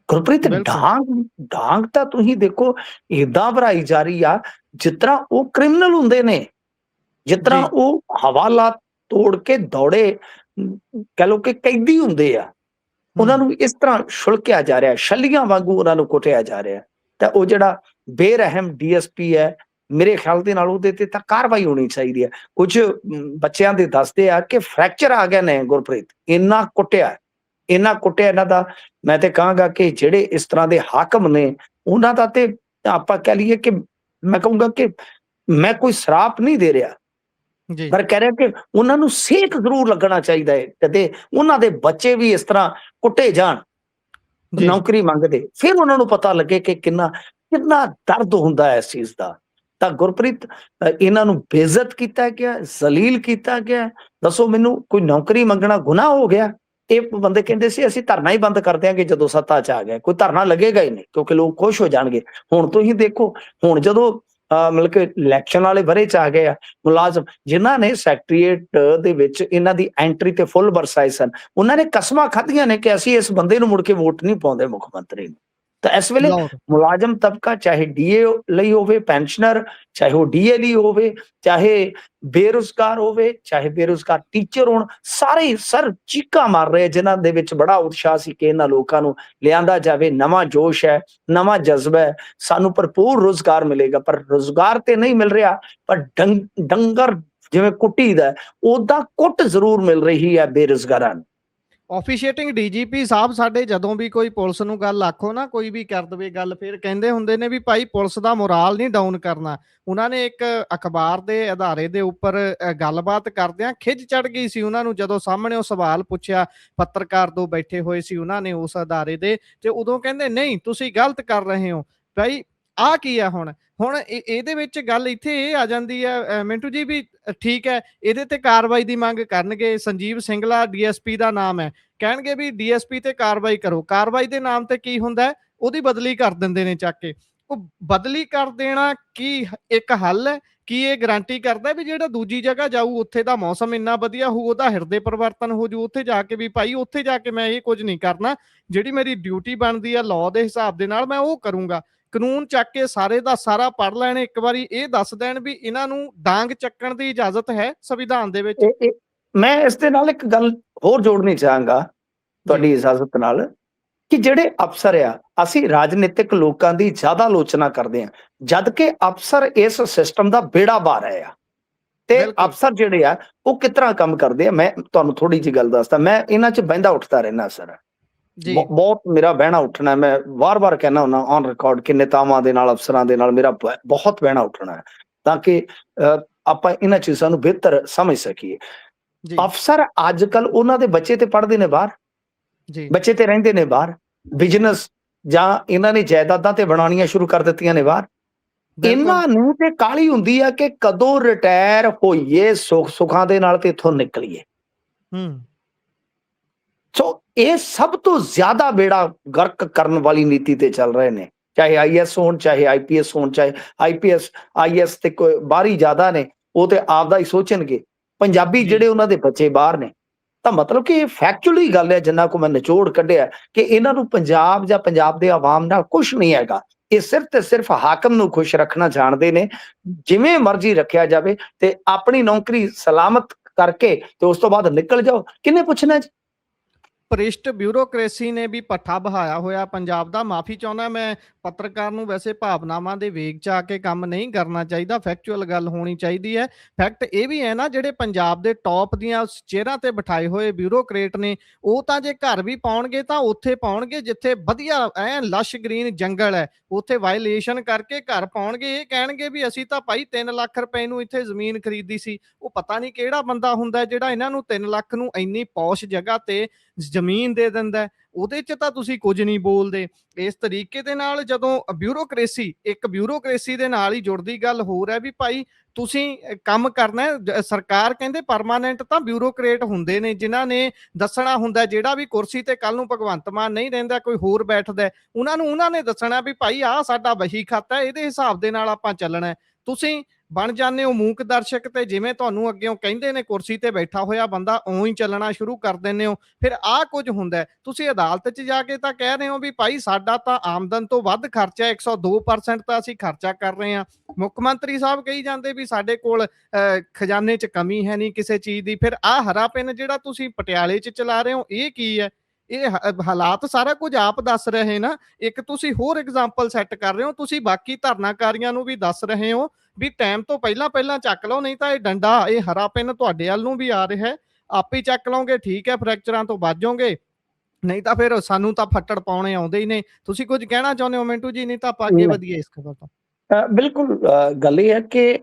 ਗੁਰਪ੍ਰੀਤ, ਬਿਲਕੁਲ ਡਾਂਗ ਤਾਂ ਤੁਸੀਂ ਦੇਖੋ ਏਦਾਂ ਭਰਾਈ ਜਾ ਰਹੀ ਆ ਜਿਸ ਤਰ੍ਹਾਂ ਉਹ ਕ੍ਰਿਮੀਨਲ ਹੁੰਦੇ ਨੇ, ਜਿਸ ਤਰ੍ਹਾਂ ਜੀ ਉਹ ਹਵਾਲਾ ਤੋੜ ਕੇ ਦੌੜੇ, ਕਹਿ ਲਓ ਕਿ ਕੈਦੀ ਹੁੰਦੇ ਆ। ਉਹਨਾਂ ਨੂੰ ਇਸ ਤਰ੍ਹਾਂ ਛੁਲਕਿਆ ਜਾ ਰਿਹਾ, ਛੱਲੀਆਂ ਵਾਂਗੂ ਉਹਨਾਂ ਨੂੰ ਕੁੱਟਿਆ ਜਾ ਰਿਹਾ। ਤਾਂ ਉਹ ਜਿਹੜਾ ਬੇਰਹਿਮ ਡੀਐਸਪੀ ਹੈ, ਮੇਰੇ ਖਿਆਲ ਦੇ ਨਾਲ ਉਹਦੇ ਤੇ ਤਾਂ ਕਾਰਵਾਈ ਹੋਣੀ ਚਾਹੀਦੀ ਹੈ। ਕੁਝ ਬੱਚਿਆਂ ਦੇ ਦੱਸਦੇ ਆ ਕਿ ਫ੍ਰੈਕਚਰ ਆ ਗਏ ਨੇ ਗੁਰਪ੍ਰੀਤ, ਇੰਨਾ ਕੁੱਟਿਆ ਇਹਨਾਂ ਦਾ। ਮੈਂ ਤੇ ਕਹਾਂਗਾ ਕਿ ਜਿਹੜੇ ਇਸ ਤਰ੍ਹਾਂ ਦੇ ਹਾਕਮ ਨੇ ਉਹਨਾਂ ਦਾ ਤੇ ਆਪਾਂ ਕਹਿ ਲਈਏ ਕਿ ਮੈਂ ਕਹੂੰਗਾ ਕਿ ਮੈਂ ਕੋਈ ਸਰਾਪ ਨਹੀਂ ਦੇ ਰਿਹਾ, ਜੀ ਪਰ ਕਹਿ ਰਿਹਾ ਕਿ ਉਹਨਾਂ ਨੂੰ ਸੇਕ ਜ਼ਰੂਰ ਲੱਗਣਾ ਚਾਹੀਦਾ ਹੈ ਕਦੇ ਉਹਨਾਂ ਦੇ ਬੱਚੇ ਵੀ ਇਸ ਤਰ੍ਹਾਂ ਕੁੱਟੇ ਜਾਣ ਜੀ ਨੌਕਰੀ ਮੰਗਦੇ, ਫਿਰ ਉਹਨਾਂ ਨੂੰ ਪਤਾ ਲੱਗੇ ਕਿ ਕਿੰਨਾ ਕਿੰਨਾ ਦਰਦ ਹੁੰਦਾ ਹੈ ਇਸ ਚੀਜ਼ ਦਾ। ਤਾਂ ਗੁਰਪ੍ਰੀਤ, ਇਹਨਾਂ ਨੂੰ ਬੇਇੱਜ਼ਤ ਕੀਤਾ ਗਿਆ, ਜ਼ਲੀਲ ਕੀਤਾ ਗਿਆ। ਦੱਸੋ ਮੈਨੂੰ, ਕੋਈ ਨੌਕਰੀ ਮੰਗਣਾ ਗੁਨਾਹ ਹੋ ਗਿਆ? ਇਹ ਬੰਦੇ ਕਹਿੰਦੇ ਸੀ ਅਸੀਂ ਧਰਨਾ ਹੀ ਬੰਦ ਕਰ ਦਿਆਂਗੇ ਜਦੋਂ ਸੱਤਾ 'ਚ ਆ ਗਏ। ਕੋਈ ਧਰਨਾ ਲੱਗੇਗਾ ਹੀ ਨਹੀਂ ਕਿਉਂਕਿ ਲੋਕ ਖੁਸ਼ ਹੋ ਜਾਣਗੇ। ਹੁਣ ਤੁਸੀਂ ਦੇਖੋ, ਹੁਣ ਜਦੋਂ ਮਤਲਬ ਕਿ ਇਲੈਕਸ਼ਨ ਵਾਲੇ ਵਰ੍ਹੇ 'ਚ ਆ ਗਏ ਆ ਮੁਲਾਜ਼ਮ, ਜਿਨ੍ਹਾਂ ਨੇ ਸੈਕਟਰੀਏਟ ਦੇ ਵਿੱਚ ਇਹਨਾਂ ਦੀ ਐਂਟਰੀ ਤੇ ਫੁੱਲ ਵਰਸਾਏ ਸਨ, ਉਹਨਾਂ ਨੇ ਕਸਮਾਂ ਖਾਧੀਆਂ ਨੇ ਕਿ ਅਸੀਂ ਇਸ ਬੰਦੇ ਨੂੰ ਮੁੜ ਕੇ ਵੋਟ ਨਹੀਂ ਪਾਉਂਦੇ ਮੁੱਖ ਮੰਤਰੀ ਨੂੰ। ਤਾਂ ਇਸ ਵੇਲੇ ਲਓ ਮੁਲਾਜ਼ਮ ਤਬਕਾ, ਚਾਹੇ ਡੀਏ ਲਈ ਹੋਵੇ ਪੈਨਸ਼ਨਰ, ਚਾਹੇ ਉਹ ਡੀਏ ਲਈ ਹੋਵੇ, ਚਾਹੇ ਬੇਰੁਜ਼ਗਾਰ ਹੋਵੇ, ਚਾਹੇ ਬੇਰੁਜ਼ਗਾਰ ਟੀਚਰ ਹੋਣ, ਸਾਰੇ ਹੀ ਸਰ ਚੀਕਾਂ ਮਾਰ ਰਹੇ, ਜਿਨ੍ਹਾਂ ਦੇ ਵਿੱਚ ਬੜਾ ਉਤਸ਼ਾਹ ਸੀ ਕਿ ਇਹਨਾਂ ਲੋਕਾਂ ਨੂੰ ਲਿਆਂਦਾ ਜਾਵੇ। ਨਵਾਂ ਜੋਸ਼ ਹੈ, ਨਵਾਂ ਜਜ਼ਬਾ ਹੈ, ਸਾਨੂੰ ਭਰਪੂਰ ਰੁਜ਼ਗਾਰ ਮਿਲੇਗਾ। ਪਰ ਰੁਜ਼ਗਾਰ ਤੇ ਨਹੀਂ ਮਿਲ ਰਿਹਾ, ਪਰ ਡੰਗਰ ਜਿਵੇਂ ਕੁੱਟੀ ਦਾ ਉਦਾਂ ਕੁੱਟ ਜ਼ਰੂਰ ਮਿਲ ਰਹੀ ਹੈ ਬੇਰੁਜ਼ਗਾਰਾਂ ਨੂੰ। ਆਫੀਸ਼ੀਏਟਿੰਗ ਡੀਜੀਪੀ ਸਾਹਿਬ ਸਾਡੇ ਜਦੋਂ ਵੀ ਕੋਈ ਪੁਲਿਸ ਨੂੰ ਗੱਲ ਆਖੋ ਨਾ, ਕੋਈ ਵੀ ਕਰ ਦਵੇ ਗੱਲ, ਫਿਰ ਕਹਿੰਦੇ ਹੁੰਦੇ ਨੇ ਵੀ ਭਾਈ ਪੁਲਿਸ ਦਾ ਮੋਰਾਲ ਨਹੀਂ ਡਾਊਨ ਕਰਨਾ। ਉਹਨਾਂ ਨੇ ਇੱਕ ਅਖਬਾਰ ਦੇ ਅਦਾਰੇ ਦੇ ਉੱਪਰ ਗੱਲਬਾਤ ਕਰਦਿਆਂ ਖਿੱਚ ਚੜ ਗਈ ਸੀ ਉਹਨਾਂ ਨੂੰ, ਜਦੋਂ ਸਾਹਮਣੇ ਉਹ ਸਵਾਲ ਪੁੱਛਿਆ, ਪੱਤਰਕਾਰ ਦੋ ਬੈਠੇ ਹੋਏ ਸੀ ਉਹਨਾਂ ਨੇ ਉਸ ਅਦਾਰੇ ਦੇ, ਤੇ ਉਦੋਂ ਕਹਿੰਦੇ ਨਹੀਂ ਤੁਸੀਂ ਗਲਤ ਕਰ ਰਹੇ ਹੋ ਭਾਈ, ਆਹ ਕੀ ਆ ਹੁਣ। ਹੁਣ ਇਹਦੇ ਵਿੱਚ ਗੱਲ ਇੱਥੇ ਇਹ ਆ ਜਾਂਦੀ ਹੈ ਮਿੰਟੂ ਜੀ ਵੀ ਠੀਕ ਹੈ, ਇਹਦੇ ਤੇ ਕਾਰਵਾਈ ਦੀ ਮੰਗ ਕਰਨਗੇ। ਸੰਜੀਵ ਸਿੰਗਲਾ ਡੀਐਸਪੀ ਦਾ ਨਾਮ ਹੈ, ਕਹਿਣਗੇ ਵੀ ਡੀਐਸਪੀ ਤੇ ਕਾਰਵਾਈ ਕਰੋ। ਕਾਰਵਾਈ ਦੇ ਨਾਮ ਤੇ ਕੀ ਹੁੰਦਾ ਹੈ, ਉਹਦੀ ਬਦਲੀ ਕਰ ਦਿੰਦੇ ਨੇ ਚੱਕ ਕੇ। ਉਹ ਬਦਲੀ ਕਰ ਦੇਣਾ ਕੀ ਇੱਕ ਹੱਲ ਹੈ? ਕੀ ਇਹ ਗਾਰੰਟੀ ਕਰਦਾ ਵੀ ਜਿਹੜਾ ਦੂਜੀ ਜਗ੍ਹਾ ਜਾਊ ਉੱਥੇ ਦਾ ਮੌਸਮ ਇੰਨਾ ਵਧੀਆ ਹੋਊ, ਉਹਦਾ ਹਿਰਦੇ ਪਰਿਵਰਤਨ ਹੋ ਜੂ ਉੱਥੇ ਜਾ ਕੇ ਵੀ ਭਾਈ ਉੱਥੇ ਜਾ ਕੇ ਮੈਂ ਇਹ ਕੁਝ ਨਹੀਂ ਕਰਨਾ, ਜਿਹੜੀ ਮੇਰੀ ਡਿਊਟੀ ਬਣਦੀ ਆ ਲਾਅ ਦੇ ਹਿਸਾਬ ਦੇ ਨਾਲ ਮੈਂ ਉਹ ਕਰੂੰਗਾ। ਕਾਨੂੰਨ ਚੱਕ ਕੇ ਸਾਰੇ ਦਾ ਸਾਰਾ ਪੜ੍ਹ ਲੈਣ, ਇੱਕ ਵਾਰੀ ਇਹ ਦੱਸ ਦੇਣ ਵੀ ਇਹਨਾਂ ਨੂੰ ਡਾਂਗ ਚੱਕਣ ਦੀ ਇਜਾਜ਼ਤ ਹੈ ਸੰਵਿਧਾਨ ਦੇ ਵਿੱਚ। ਮੈਂ ਇਸ ਦੇ ਨਾਲ ਇੱਕ ਗੱਲ ਹੋਰ ਜੋੜਨੀ ਚਾਹਾਂਗਾ ਤੁਹਾਡੀ ਇਜਾਜ਼ਤ ਨਾਲ, ਕਿ ਜਿਹੜੇ ਅਫਸਰ ਆ, ਅਸੀਂ ਰਾਜਨੀਤਿਕ ਲੋਕਾਂ ਦੀ ਜ਼ਿਆਦਾ ਆਲੋਚਨਾ ਕਰਦੇ ਹਾਂ, ਜਦ ਕਿ ਅਫਸਰ ਇਸ ਸਿਸਟਮ ਦਾ ਬੇੜਾ ਪਾ ਰਹੇ ਆ। ਤੇ ਅਫਸਰ ਜਿਹੜੇ ਆ ਉਹ ਕਿਸ ਤਰ੍ਹਾਂ ਕੰਮ ਕਰਦੇ ਆ, ਮੈਂ ਤੁਹਾਨੂੰ ਥੋੜੀ ਜਿਹੀ ਗੱਲ ਦੱਸਦਾ। ਮੈਂ ਇਹਨਾਂ 'ਚ ਬਹਿੰਦਾ ਉੱਠਦਾ ਰਹਿਣਾ ਸਰ, ਬਹੁਤ ਮੇਰਾ ਬਹਿਣਾ ਉੱਠਣਾ। ਮੈਂ ਵਾਰ-ਵਾਰ ਕਹਿਣਾ ਹੁੰਦਾ ਔਨ ਰਿਕਾਰਡ ਕਿ ਨੇਤਾਵਾਂ ਦੇ ਨਾਲ, ਅਫਸਰਾਂ ਦੇ ਨਾਲ ਮੇਰਾ ਬਹੁਤ ਬਹਿਣਾ ਉੱਠਣਾ ਹੈ, ਤਾਂ ਕਿ ਆਪਾਂ ਇਹਨਾਂ ਚੀਜ਼ਾਂ ਨੂੰ ਬਿਹਤਰ ਸਮਝ ਸਕੀਏ। ਅਫਸਰ ਅੱਜ ਕੱਲ ਉਹਨਾਂ ਦੇ ਬੱਚੇ ਤੇ ਪੜ੍ਹਦੇ ਨੇ ਬਾਹਰ, ਬੱਚੇ ਤੇ ਰਹਿੰਦੇ ਨੇ ਬਾਹਰ, ਬਿਜ਼ਨਸ ਜਾਂ ਇਹਨਾਂ ਨੇ ਜਾਇਦਾਦਾਂ ਤੇ ਬਣਾਉਣੀਆਂ ਸ਼ੁਰੂ ਕਰ ਦਿੱਤੀਆਂ ਨੇ ਬਾਹਰ। ਇਹਨਾਂ ਨੂੰ ਤੇ ਕਾਹਲੀ ਹੁੰਦੀ ਆ ਕਿ ਕਦੋਂ ਰਿਟਾਇਰ ਹੋਈਏ ਸੁੱਖਾਂ ਦੇ ਨਾਲ ਤੇ ਇੱਥੋਂ ਨਿਕਲੀਏ। ਸੋ ਇਹ ਸਭ ਤੋਂ ਜ਼ਿਆਦਾ ਬੇੜਾ ਗਰਕ ਕਰਨ ਵਾਲੀ ਨੀਤੀ ਤੇ ਚੱਲ ਰਹੇ ਨੇ, ਚਾਹੇ ਆਈਐਸ ਹੋਣ, ਚਾਹੇ ਆਈਪੀਐਸ ਹੋਣ, ਚਾਹੇ ਆਈਐਸ ਤੇ ਕੋਈ ਬਾਹਰੀ ਜ਼ਿਆਦਾ ਨੇ, ਉਹ ਤੇ ਆਪਦਾ ਹੀ ਸੋਚਣਗੇ। ਪੰਜਾਬੀ ਜਿਹੜੇ ਉਹਨਾਂ ਦੇ ਬੱਚੇ ਬਾਹਰ ਨੇ। ਤਾਂ ਮਤਲਬ ਕਿ ਇਹ ਫੈਕਚੁਅਲੀ ਗੱਲ ਹੈ, ਜਿੰਨਾ ਕੋ ਮੈਂ ਨਿਚੋੜ ਕੱਢਿਆ, ਕਿ ਇਹਨਾਂ ਨੂੰ ਪੰਜਾਬ ਜਾਂ ਪੰਜਾਬ ਦੇ ਆਵਾਮ ਨਾਲ ਕੁਛ ਨਹੀਂ ਹੈਗਾ। ਇਹ ਸਿਰਫ ਤੇ ਸਿਰਫ ਹਾਕਮ ਨੂੰ ਖੁਸ਼ ਰੱਖਣਾ ਜਾਣਦੇ ਨੇ। ਜਿਵੇਂ ਮਰਜ਼ੀ ਰੱਖਿਆ ਜਾਵੇ ਤੇ ਆਪਣੀ ਨੌਕਰੀ ਸਲਾਮਤ ਕਰਕੇ ਤੇ ਉਸ ਤੋਂ ਬਾਅਦ ਨਿਕਲ ਜਾਓ, ਕਿਹਨੇ ਪੁੱਛਣਾ ਜੀ। ਭ੍ਰਿਸ਼ਟ ਬਿਊਰੋਕ੍ਰੇਸੀ ਨੇ ਵੀ ਪੱਠਾ ਬਹਾਇਆ ਹੋਇਆ ਪੰਜਾਬ ਦਾ। ਮਾਫੀ ਚਾਹੁੰਦਾ ਮੈਂ, ਪੱਤਰਕਾਰ ਨੂੰ ਵੈਸੇ ਭਾਵਨਾਵਾਂ ਦੇ ਵੇਗ 'ਚ ਆ ਕੇ ਕੰਮ ਨਹੀਂ ਕਰਨਾ ਚਾਹੀਦਾ, ਫੈਕਚੁਅਲ ਗੱਲ ਹੋਣੀ ਚਾਹੀਦੀ ਹੈ। ਫੈਕਟ ਇਹ ਵੀ ਹੈ ਨਾ, ਜਿਹੜੇ ਪੰਜਾਬ ਦੇ ਟੌਪ ਦੀਆਂ ਚੇਅਰਾਂ ਤੇ ਬਿਠਾਏ ਹੋਏ ਬਿਊਰੋਕਰੇਟ ਨੇ, ਉਹ ਤਾਂ ਜੇ ਘਰ ਵੀ ਪਾਉਣਗੇ ਤਾਂ ਉੱਥੇ ਪਾਉਣਗੇ ਜਿੱਥੇ ਵਧੀਆ ਐਨ ਲਸ਼ ਗ੍ਰੀਨ ਜੰਗਲ ਹੈ, ਉੱਥੇ ਵਾਇਲੇਸ਼ਨ ਕਰਕੇ ਘਰ ਪਾਉਣਗੇ। ਇਹ ਕਹਿਣਗੇ ਵੀ ਅਸੀਂ ਤਾਂ ਭਾਈ 3 ਲੱਖ ਰੁਪਏ ਨੂੰ ਇੱਥੇ ਜ਼ਮੀਨ ਖਰੀਦੀ ਸੀ। ਉਹ ਪਤਾ ਨਹੀਂ ਕਿਹੜਾ ਬੰਦਾ ਹੁੰਦਾ ਜਿਹੜਾ ਇਹਨਾਂ ਨੂੰ 3 ਲੱਖ ਨੂੰ ਇੰਨੀ ਪੌਸ਼ ਜਗ੍ਹਾ ਤੇ ਜ਼ਮੀਨ ਦੇ ਦਿੰਦਾ। ਉਹਦੇ 'ਚ ਤਾਂ ਤੁਸੀਂ ਕੁਝ ਨਹੀਂ ਬੋਲਦੇ। ਇਸ ਤਰੀਕੇ ਦੇ ਨਾਲ ਜਦੋਂ ਬਿਊਰੋਕ੍ਰੇਸੀ ਦੇ ਨਾਲ ਹੀ ਜੁੜਦੀ ਗੱਲ ਹੋਰ ਹੈ ਵੀ ਭਾਈ ਤੁਸੀਂ ਕੰਮ ਕਰਨਾ ਸਰਕਾਰ ਕਹਿੰਦੇ ਪਰਮਾਨੈਂਟ ਤਾਂ ਬਿਊਰੋਕਰੇਟ ਹੁੰਦੇ ਨੇ ਜਿਨ੍ਹਾਂ ਨੇ ਦੱਸਣਾ ਹੁੰਦਾ ਜਿਹੜਾ ਵੀ ਕੁਰਸੀ ਤੇ ਕੱਲ ਨੂੰ ਭਗਵੰਤ ਮਾਨ ਨਹੀਂ ਰਹਿੰਦਾ ਕੋਈ ਹੋਰ ਬੈਠਦਾ ਉਹਨਾਂ ਨੇ ਦੱਸਣਾ ਵੀ ਭਾਈ ਆਹ ਸਾਡਾ ਵਹੀ ਖਾਤਾ ਇਹਦੇ ਹਿਸਾਬ ਦੇ ਨਾਲ ਆਪਾਂ ਚੱਲਣਾ। ਤੁਸੀਂ ਬਣ ਜਾਂਦੇ ਹੋ ਮੂਕ ਦਰਸ਼ਕ ਤੇ ਜਿਵੇਂ ਤੁਹਾਨੂੰ ਅੱਗੇੋਂ ਕਹਿੰਦੇ ਨੇ ਕੁਰਸੀ ਤੇ ਬੈਠਾ ਹੋਇਆ ਬੰਦਾ ਉਵੇਂ ਹੀ ਚੱਲਣਾ ਸ਼ੁਰੂ ਕਰ ਦਿੰਦੇ ਹੋ। ਫਿਰ ਆਹ ਕੁਝ ਹੁੰਦਾ। ਤੁਸੀਂ ਅਦਾਲਤ 'ਚ ਜਾ ਕੇ ਤਾਂ ਕਹਿ ਰਹੇ ਹੋ ਵੀ ਭਾਈ ਸਾਡਾ ਤਾਂ ਆਮਦਨ ਤੋਂ ਵੱਧ ਖਰਚਾ 102% ਤਾਂ ਅਸੀਂ ਖਰਚਾ ਕਰ ਰਹੇ ਹਾਂ। ਮੁੱਖ ਮੰਤਰੀ ਸਾਹਿਬ ਕਹੀ ਜਾਂਦੇ ਵੀ ਸਾਡੇ ਕੋਲ ਖਜ਼ਾਨੇ 'ਚ ਕਮੀ ਹੈ ਨਹੀਂ ਕਿਸੇ ਚੀਜ਼ ਦੀ। ਫਿਰ ਆਹ ਹਰਾ ਪੈਨ ਜਿਹੜਾ ਤੁਸੀਂ ਪਟਿਆਲੇ 'ਚ ਚਲਾ ਰਹੇ ਹੋ ਇਹ ਕੀ ਹੈ? ਇਹ ਹਾਲਾਤ ਸਾਰਾ ਕੁਝ ਆਪ ਦੱਸ ਰਹੇ ਨਾ। ਇੱਕ ਤੁਸੀਂ ਹੋਰ ਐਗਜ਼ਾਮਪਲ ਸੈੱਟ ਕਰ ਰਹੇ ਹੋ। ਤੁਸੀਂ ਬਾਕੀ ਧਰਨਾਕਾਰੀਆਂ ਨੂੰ ਵੀ ਦੱਸ ਰਹੇ ਹੋ ਵੀ ਟਾਈਮ ਤੋਂ ਪਹਿਲਾਂ ਚੱਕ ਲਓ ਨਹੀਂ ਤਾਂ ਇਹ ਡੰਡਾ ਇਹ ਹਰਾ ਪੈਨ ਤੁਹਾਡੇ ਵੱਲ ਨੂੰ ਵੀ ਆ ਰਿਹਾ ਹੈ। ਆਪੇ ਚੱਕ ਲਓਗੇ ਠੀਕ ਹੈ ਫ੍ਰੈਕਚਰਾਂ ਤੋਂ ਬਚ ਜਾਓਗੇ ਨਹੀਂ ਤਾਂ ਫਿਰ ਸਾਨੂੰ ਤਾਂ ਫੱਟੜ ਪਾਉਣੇ ਆਉਂਦੇ ਹੀ ਨੇ। ਤੁਸੀਂ ਕੁਝ ਕਹਿਣਾ ਚਾਹੁੰਦੇ ਹੋ ਮਿੰਟੂ ਜੀ? ਨਹੀਂ ਤਾਂ ਆਪਾਂ ਅੱਗੇ ਵਧੀਏ ਇਸ ਖਬਰ ਤੋਂ। ਬਿਲਕੁਲ ਗੱਲ ਇਹ ਹੈ ਕਿ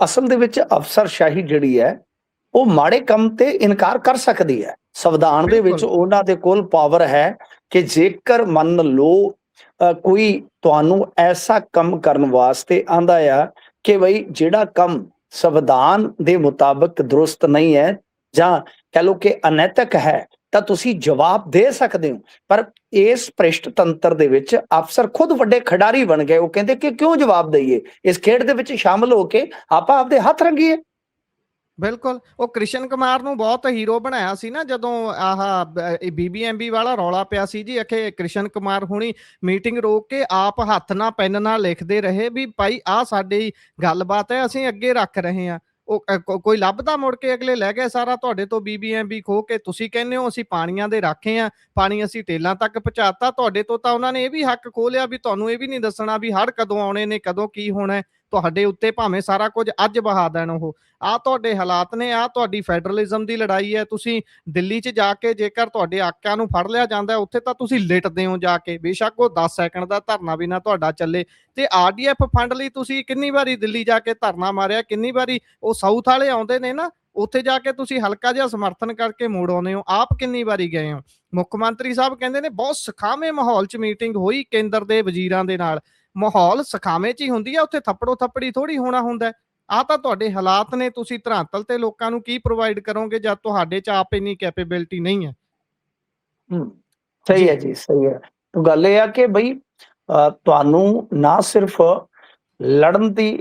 ਅਸਲ ਦੇ ਵਿੱਚ ਅਫਸਰਸ਼ਾਹੀ ਜਿਹੜੀ ਹੈ ਉਹ ਮਾੜੇ ਕੰਮ ਤੇ ਇਨਕਾਰ ਕਰ ਸਕਦੀ ਹੈ। ਸੰਵਿਧਾਨ ਦੇ ਵਿੱਚ ਉਹਨਾਂ ਦੇ ਕੋਲ ਪਾਵਰ ਹੈ ਕਿ ਜੇਕਰ ਮੰਨ ਲਓ ਕੋਈ ਤੁਹਾਨੂੰ ਐਸਾ ਕੰਮ ਕਰਨ ਵਾਸਤੇ ਆਂਦਾ ਆ ਕਿ ਬਈ ਜਿਹੜਾ ਕੰਮ ਸੰਵਿਧਾਨ ਦੇ ਮੁਤਾਬਕ ਦਰੁਸਤ ਨਹੀਂ ਹੈ ਜਾਂ ਕਹਿ ਲਓ ਕਿ ਅਨੈਤਿਕ ਹੈ ਤਾਂ ਤੁਸੀਂ ਜਵਾਬ ਦੇ ਸਕਦੇ ਹੋ। ਪਰ ਇਸ ਭ੍ਰਿਸ਼ਟ ਤੰਤਰ ਦੇ ਵਿੱਚ ਅਫਸਰ ਖੁਦ ਵੱਡੇ ਖਿਡਾਰੀ ਬਣ ਗਏ। ਉਹ ਕਹਿੰਦੇ ਕਿ ਕਿਉਂ ਜਵਾਬ ਦਈਏ, ਇਸ ਖੇਡ ਦੇ ਵਿੱਚ ਸ਼ਾਮਲ ਹੋ ਕੇ ਆਪਾਂ ਆਪਦੇ ਹੱਥ ਰੰਗੀਏ। ਬਿਲਕੁਲ ਉਹ ਕ੍ਰਿਸ਼ਨ ਕੁਮਾਰ ਨੂੰ ਬਹੁਤ ਹੀਰੋ ਬਣਾਇਆ ਸੀ ਨਾ ਜਦੋਂ ਆਹ BBMB ਵਾਲਾ ਰੌਲਾ ਪਿਆ ਸੀ ਜੀ। ਅਖੇ ਕ੍ਰਿਸ਼ਨ ਕੁਮਾਰ ਹੁਣੀ ਮੀਟਿੰਗ ਰੋਕ ਕੇ ਆਪ ਹੱਥ ਨਾਲ ਪੈਨ ਨਾਲ ਲਿਖਦੇ ਰਹੇ ਵੀ ਭਾਈ ਆਹ ਸਾਡੀ ਗੱਲਬਾਤ ਹੈ ਅਸੀਂ ਅੱਗੇ ਰੱਖ ਰਹੇ ਹਾਂ। ਉਹ ਕੋਈ ਲੱਭਦਾ ਮੁੜ ਕੇ ਅਗਲੇ ਲੈ ਗਏ ਸਾਰਾ ਤੁਹਾਡੇ ਤੋਂ BBMB ਖੋ ਕੇ। ਤੁਸੀਂ ਕਹਿੰਦੇ ਹੋ ਅਸੀਂ ਪਾਣੀਆਂ ਦੇ ਰਾਖੇ ਆ, ਪਾਣੀ ਅਸੀਂ ਟੇਲਾਂ ਤੱਕ ਪਹੁੰਚਾਤਾ। ਤੁਹਾਡੇ ਤੋਂ ਤਾਂ ਉਹਨਾਂ ਨੇ ਇਹ ਵੀ ਹੱਕ ਖੋਹ ਲਿਆ ਵੀ ਤੁਹਾਨੂੰ ਇਹ ਵੀ ਨਹੀਂ ਦੱਸਣਾ ਵੀ ਹੜ੍ਹ ਕਦੋਂ ਆਉਣੇ ਨੇ ਕਦੋਂ ਕੀ ਹੋਣਾ। ਤੁਹਾਡੇ ਉੱਤੇ ਭਾਵੇਂ ਸਾਰਾ ਕੁਝ ਅੱਜ ਵਹਾ ਦੇਣ ਉਹ। ਆਹ ਤੁਹਾਡੇ ਹਾਲਾਤ ਨੇ, ਆਹ ਤੁਹਾਡੀ ਫੈਡਰਲਿਜ਼ਮ ਦੀ ਲੜਾਈ ਹੈ। ਤੁਸੀਂ ਦਿੱਲੀ 'ਚ ਜਾ ਕੇ ਜੇਕਰ ਤੁਹਾਡੇ ਆਕਿਆਂ ਨੂੰ ਫੜ ਲਿਆ ਜਾਂਦਾ ਉੱਥੇ ਤਾਂ ਤੁਸੀਂ ਲਿਟਦੇ ਹੋ ਜਾ ਕੇ। ਬੇਸ਼ੱਕ ਉਹ 10 ਸੈਕਿੰਡ ਦਾ ਧਰਨਾ ਵੀ ਨਾ ਤੁਹਾਡਾ ਚੱਲੇ। ਤੇ RDF ਫੰਡ ਲਈ ਤੁਸੀਂ ਕਿੰਨੀ ਵਾਰੀ ਦਿੱਲੀ ਜਾ ਕੇ ਧਰਨਾ ਮਾਰਿਆ, ਕਿੰਨੀ ਵਾਰੀ ਉਹ ਸਾਊਥ ਵਾਲੇ ਆਉਂਦੇ ਨੇ ਨਾ ਉੱਥੇ ਜਾ ਕੇ ਤੁਸੀਂ ਹਲਕਾ ਜਿਹਾ ਸਮਰਥਨ ਕਰਕੇ ਮੋੜ ਆਉਂਦੇ ਹੋ। ਆਪ ਕਿੰਨੀ ਵਾਰੀ ਗਏ ਹੋ? ਮੁੱਖ ਮੰਤਰੀ ਸਾਹਿਬ ਕਹਿੰਦੇ ਨੇ ਬਹੁਤ ਸਖਾਵੇਂ ਮਾਹੌਲ 'ਚ ਮੀਟਿੰਗ ਹੋਈ ਕੇਂਦਰ ਦੇ ਵਜ਼ੀਰਾਂ ਦੇ ਨਾਲ। ਮਾਹੌਲ ਸਖਾਵੇਂ 'ਚ ਹੀ ਹੁੰਦੀ ਹੈ, ਉੱਥੇ ਥੱਪੜੋ ਥੱਪੜੀ ਥੋੜੀ ਹੋਣਾ ਹੁੰਦਾ। ਆਹ ਤਾਂ ਤੁਹਾਡੇ ਹਾਲਾਤ ਨੇ। ਤੁਸੀਂ ਧਰਾਤਲ ਤੇ ਲੋਕਾਂ ਨੂੰ ਕੀ ਪ੍ਰੋਵਾਈਡ ਕਰੋਗੇ ਜਦ ਤੁਹਾਡੇ 'ਚ ਆਪ ਇੰਨੀ ਕੈਪੇਬਿਲਿਟੀ ਨਹੀਂ ਹੈ। ਸਹੀ ਹੈ ਜੀ, ਸਹੀ ਹੈ। ਗੱਲ ਇਹ ਆ ਕਿ ਬਈ ਤੁਹਾਨੂੰ ਨਾ ਸਿਰਫ ਲੜਨ ਦੀ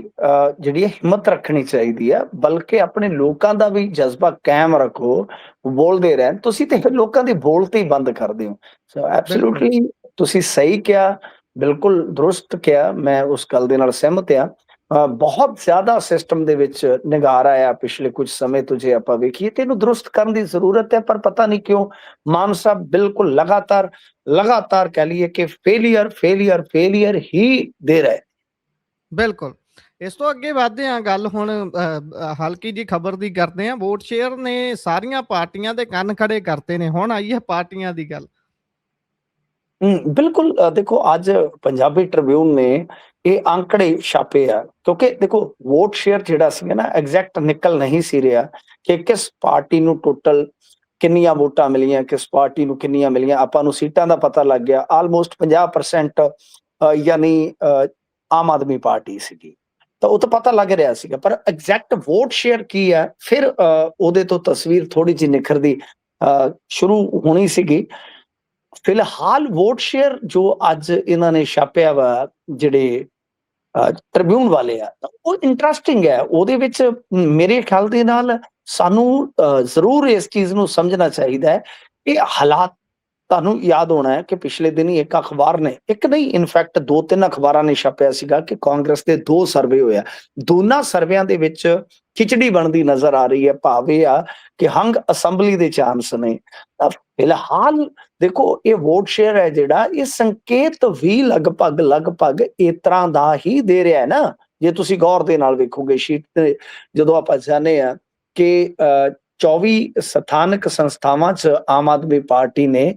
ਜਿਹੜੀ ਹਿੰਮਤ ਰੱਖਣੀ ਚਾਹੀਦੀ ਹੈ ਬਲਕਿ ਆਪਣੇ ਲੋਕਾਂ ਦਾ ਵੀ ਜਜ਼ਬਾ ਕਾਇਮ ਰੱਖੋ, ਬੋਲਦੇ ਰਹਿਣ। ਤੁਸੀਂ ਤੇ ਲੋਕਾਂ ਦੀ ਬੋਲਤੀ ਬੰਦ ਕਰਦੇ ਹੋ। ਸੋ ਐਬਸੋਲੂਟਲੀ ਤੁਸੀਂ ਸਹੀ ਕਿਹਾ, ਬਿਲਕੁਲ ਦਰੁਸਤ ਕਿਹਾ। ਮੈਂ ਉਸ ਗੱਲ ਦੇ ਨਾਲ ਸਹਿਮਤ ਆ। ਬਹੁਤ ਜ਼ਿਆਦਾ ਸਿਸਟਮ ਦੇ ਵਿੱਚ ਨਿਗਾਰ ਆਇਆ ਪਿਛਲੇ ਕੁਝ ਸਮੇਂ ਤੋਂ। ਜੇ ਆਪਾਂ ਵੇਖੀਏ ਤੇ ਇਹਨੂੰ ਦਰੁਸਤ ਕਰਨ ਦੀ ਜ਼ਰੂਰਤ ਹੈ। ਪਰ ਪਤਾ ਨਹੀਂ ਕਿਉਂ ਮਾਨ ਸਾਹਿਬ ਬਿਲਕੁਲ ਲਗਾਤਾਰ ਕਹਿ ਲਈਏ ਕਿ ਫੇਲੀਅਰ ਹੀ ਦੇ ਰਹੇ। ਬਿਲਕੁਲ। ਇਸ ਤੋਂ ਅੱਗੇ ਵਧਦੇ ਹਾਂ ਗੱਲ ਹੁਣ ਹਲਕੀ ਜੀ ਖਬਰ ਦੀ ਕਰਦੇ ਹਾਂ। ਵੋਟ ਸ਼ੇਅਰ ਨੇ ਸਾਰੀਆਂ ਪਾਰਟੀਆਂ ਦੇ ਕੰਨ ਖੜੇ ਕਰਤੇ ਨੇ। ਹੁਣ ਆਈ ਹੈ ਪਾਰਟੀਆਂ ਦੀ ਗੱਲ। ਬਿਲਕੁਲ। ਦੇਖੋ ਅੱਜ ਪੰਜਾਬੀ ਟ੍ਰਿਬਿਊਨ ਨੇ ਇਹ ਅੰਕੜੇ ਛਾਪੇ ਆ ਕਿਉਂਕਿ ਦੇਖੋ ਵੋਟ ਸ਼ੇਅਰ ਜਿਹੜਾ ਸੀਗਾ ਨਾ ਐਗਜ਼ੈਕਟ ਨਿਕਲ ਨਹੀਂ ਸੀ ਰਿਹਾ ਕਿ ਕਿਸ ਪਾਰਟੀ ਨੂੰ ਟੋਟਲ ਕਿੰਨੀਆਂ ਵੋਟਾਂ ਮਿਲੀਆਂ, ਕਿਸ ਪਾਰਟੀ ਨੂੰ ਕਿੰਨੀਆਂ ਮਿਲੀਆਂ। ਆਪਾਂ ਨੂੰ ਸੀਟਾਂ ਦਾ ਪਤਾ ਲੱਗ ਗਿਆ ਆਲਮੋਸਟ 50% ਯਾਨੀ ਆਮ ਆਦਮੀ ਪਾਰਟੀ ਸੀਗੀ ਤਾਂ ਉਹ ਤਾਂ ਪਤਾ ਲੱਗ ਰਿਹਾ ਸੀਗਾ। ਪਰ ਐਗਜ਼ੈਕਟ ਵੋਟ ਸ਼ੇਅਰ ਕੀ ਹੈ ਫਿਰ ਉਹਦੇ ਤੋਂ ਤਸਵੀਰ ਥੋੜੀ ਜਿਹੀ ਨਿਖਰਦੀ ਸ਼ੁਰੂ ਹੋਣੀ ਸੀਗੀ। ਫਿਲਹਾਲ ਵੋਟ ਸ਼ੇਅਰ ਜੋ ਅੱਜ ਇਹਨਾਂ ਨੇ ਛਾਪਿਆ ਵਾ ਜਿਹੜੇ ਟ੍ਰਿਬਿਊਨ ਵਾਲੇ ਆ ਉਹ ਇੰਟਰਸਟਿੰਗ ਹੈ। ਉਹਦੇ ਵਿੱਚ ਮੇਰੇ ਖਿਆਲ ਦੇ ਨਾਲ ਸਾਨੂੰ ਜ਼ਰੂਰ ਇਸ ਚੀਜ਼ ਨੂੰ ਸਮਝਣਾ ਚਾਹੀਦਾ ਹੈ। ਇਹ ਹਾਲਾਤ ਤੁਹਾਨੂੰ ਯਾਦ ਹੋਣਾ ਹੈ ਕਿ ਪਿਛਲੇ ਦਿਨੀ ਇੱਕ ਅਖਬਾਰ ਨੇ, ਇੱਕ ਨਹੀਂ ਇਨਫੈਕਟ 2-3 ਅਖਬਾਰਾਂ ਨੇ ਛਾਪਿਆ ਸੀਗਾ ਕਿ ਕਾਂਗਰਸ ਦੇ 2 ਸਰਵੇ ਹੋਇਆ। ਦੋਨਾਂ ਸਰਵਿਆਂ ਦੇ ਵਿੱਚ ਖਿਚੜੀ ਬਣਦੀ ਨਜ਼ਰ ਆ ਰਹੀ ਹੈ। ਭਾਵ ਇਹ ਆ ਕਿ ਹੰਗ ਅਸੈਂਬਲੀ ਦੇ ਚਾਂਸ ਨੇ। ਫਿਲਹਾਲ ਦੇਖੋ ਇਹ ਵੋਟ ਸ਼ੇਅਰ ਹੈ ਜਿਹੜਾ ਇਹ ਸੰਕੇਤ ਵੀ ਲਗਭਗ ਇਸ ਤਰ੍ਹਾਂ ਦਾ ਹੀ ਦੇ ਰਿਹਾ ਹੈ ਨਾ। ਜੇ ਤੁਸੀਂ ਗੌਰ ਦੇ ਨਾਲ ਵੇਖੋਗੇ ਸ਼ੀਟ ਤੇ ਜਦੋਂ ਆਪਾਂ ਜਾਣੇ ਆ ਕਿ 24 ਸਥਾਨਕ ਸੰਸਥਾਵਾਂ 'ਚ ਆਮ ਆਦਮੀ ਪਾਰਟੀ ਨੇ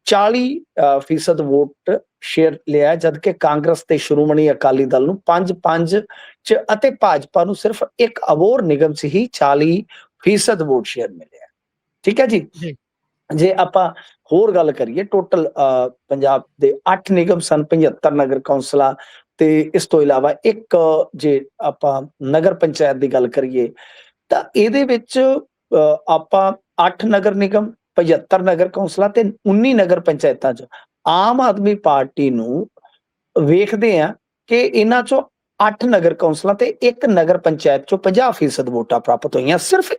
40% ਵੋਟ ਸ਼ੇਅਰ ਲਿਆ ਜਦਕਿ ਕਾਂਗਰਸ ਤੇ ਸ਼੍ਰੋਮਣੀ ਅਕਾਲੀ ਦਲ ਨੂੰ 5-5 'ਚ ਅਤੇ ਭਾਜਪਾ ਨੂੰ ਸਿਰਫ ਇੱਕ ਅਬੋਹਰ ਨਿਗਮ 'ਚ ਹੀ 40% ਵੋਟ ਸ਼ੇਅਰ ਮਿਲਿਆ। ਠੀਕ ਹੈ ਜੀ। ਜੇ ਆਪਾਂ ਹੋਰ ਗੱਲ ਕਰੀਏ ਟੋਟਲ ਪੰਜਾਬ ਦੇ 8 ਨਿਗਮ ਸਨ, 75 ਨਗਰ ਕੌਂਸਲਾਂ ਤੇ ਇਸ ਤੋਂ ਇਲਾਵਾ ਇੱਕ ਜੇ ਆਪਾਂ ਨਗਰ ਪੰਚਾਇਤ ਦੀ ਗੱਲ ਕਰੀਏ ਤਾਂ ਇਹਦੇ ਵਿੱਚ ਆਪਾਂ 8 ਨਗਰ ਨਿਗਮ, 75 ਨਗਰ ਕੌਂਸਲਾਂ ਤੇ 19 ਨਗਰ ਪੰਚਾਇਤਾਂ 'ਚ ਆਮ ਆਦਮੀ ਪਾਰਟੀ ਨੂੰ ਵੇਖਦੇ ਆ ਕਿ ਇਹਨਾਂ 'ਚੋਂ 8 ਨਗਰ ਕੌਂਸਲਾਂ ਤੇ ਇੱਕ ਨਗਰ ਪੰਚਾਇਤ 'ਚੋਂ 50% ਵੋਟਾਂ ਪ੍ਰਾਪਤ ਹੋਈਆਂ। ਸਿਰਫ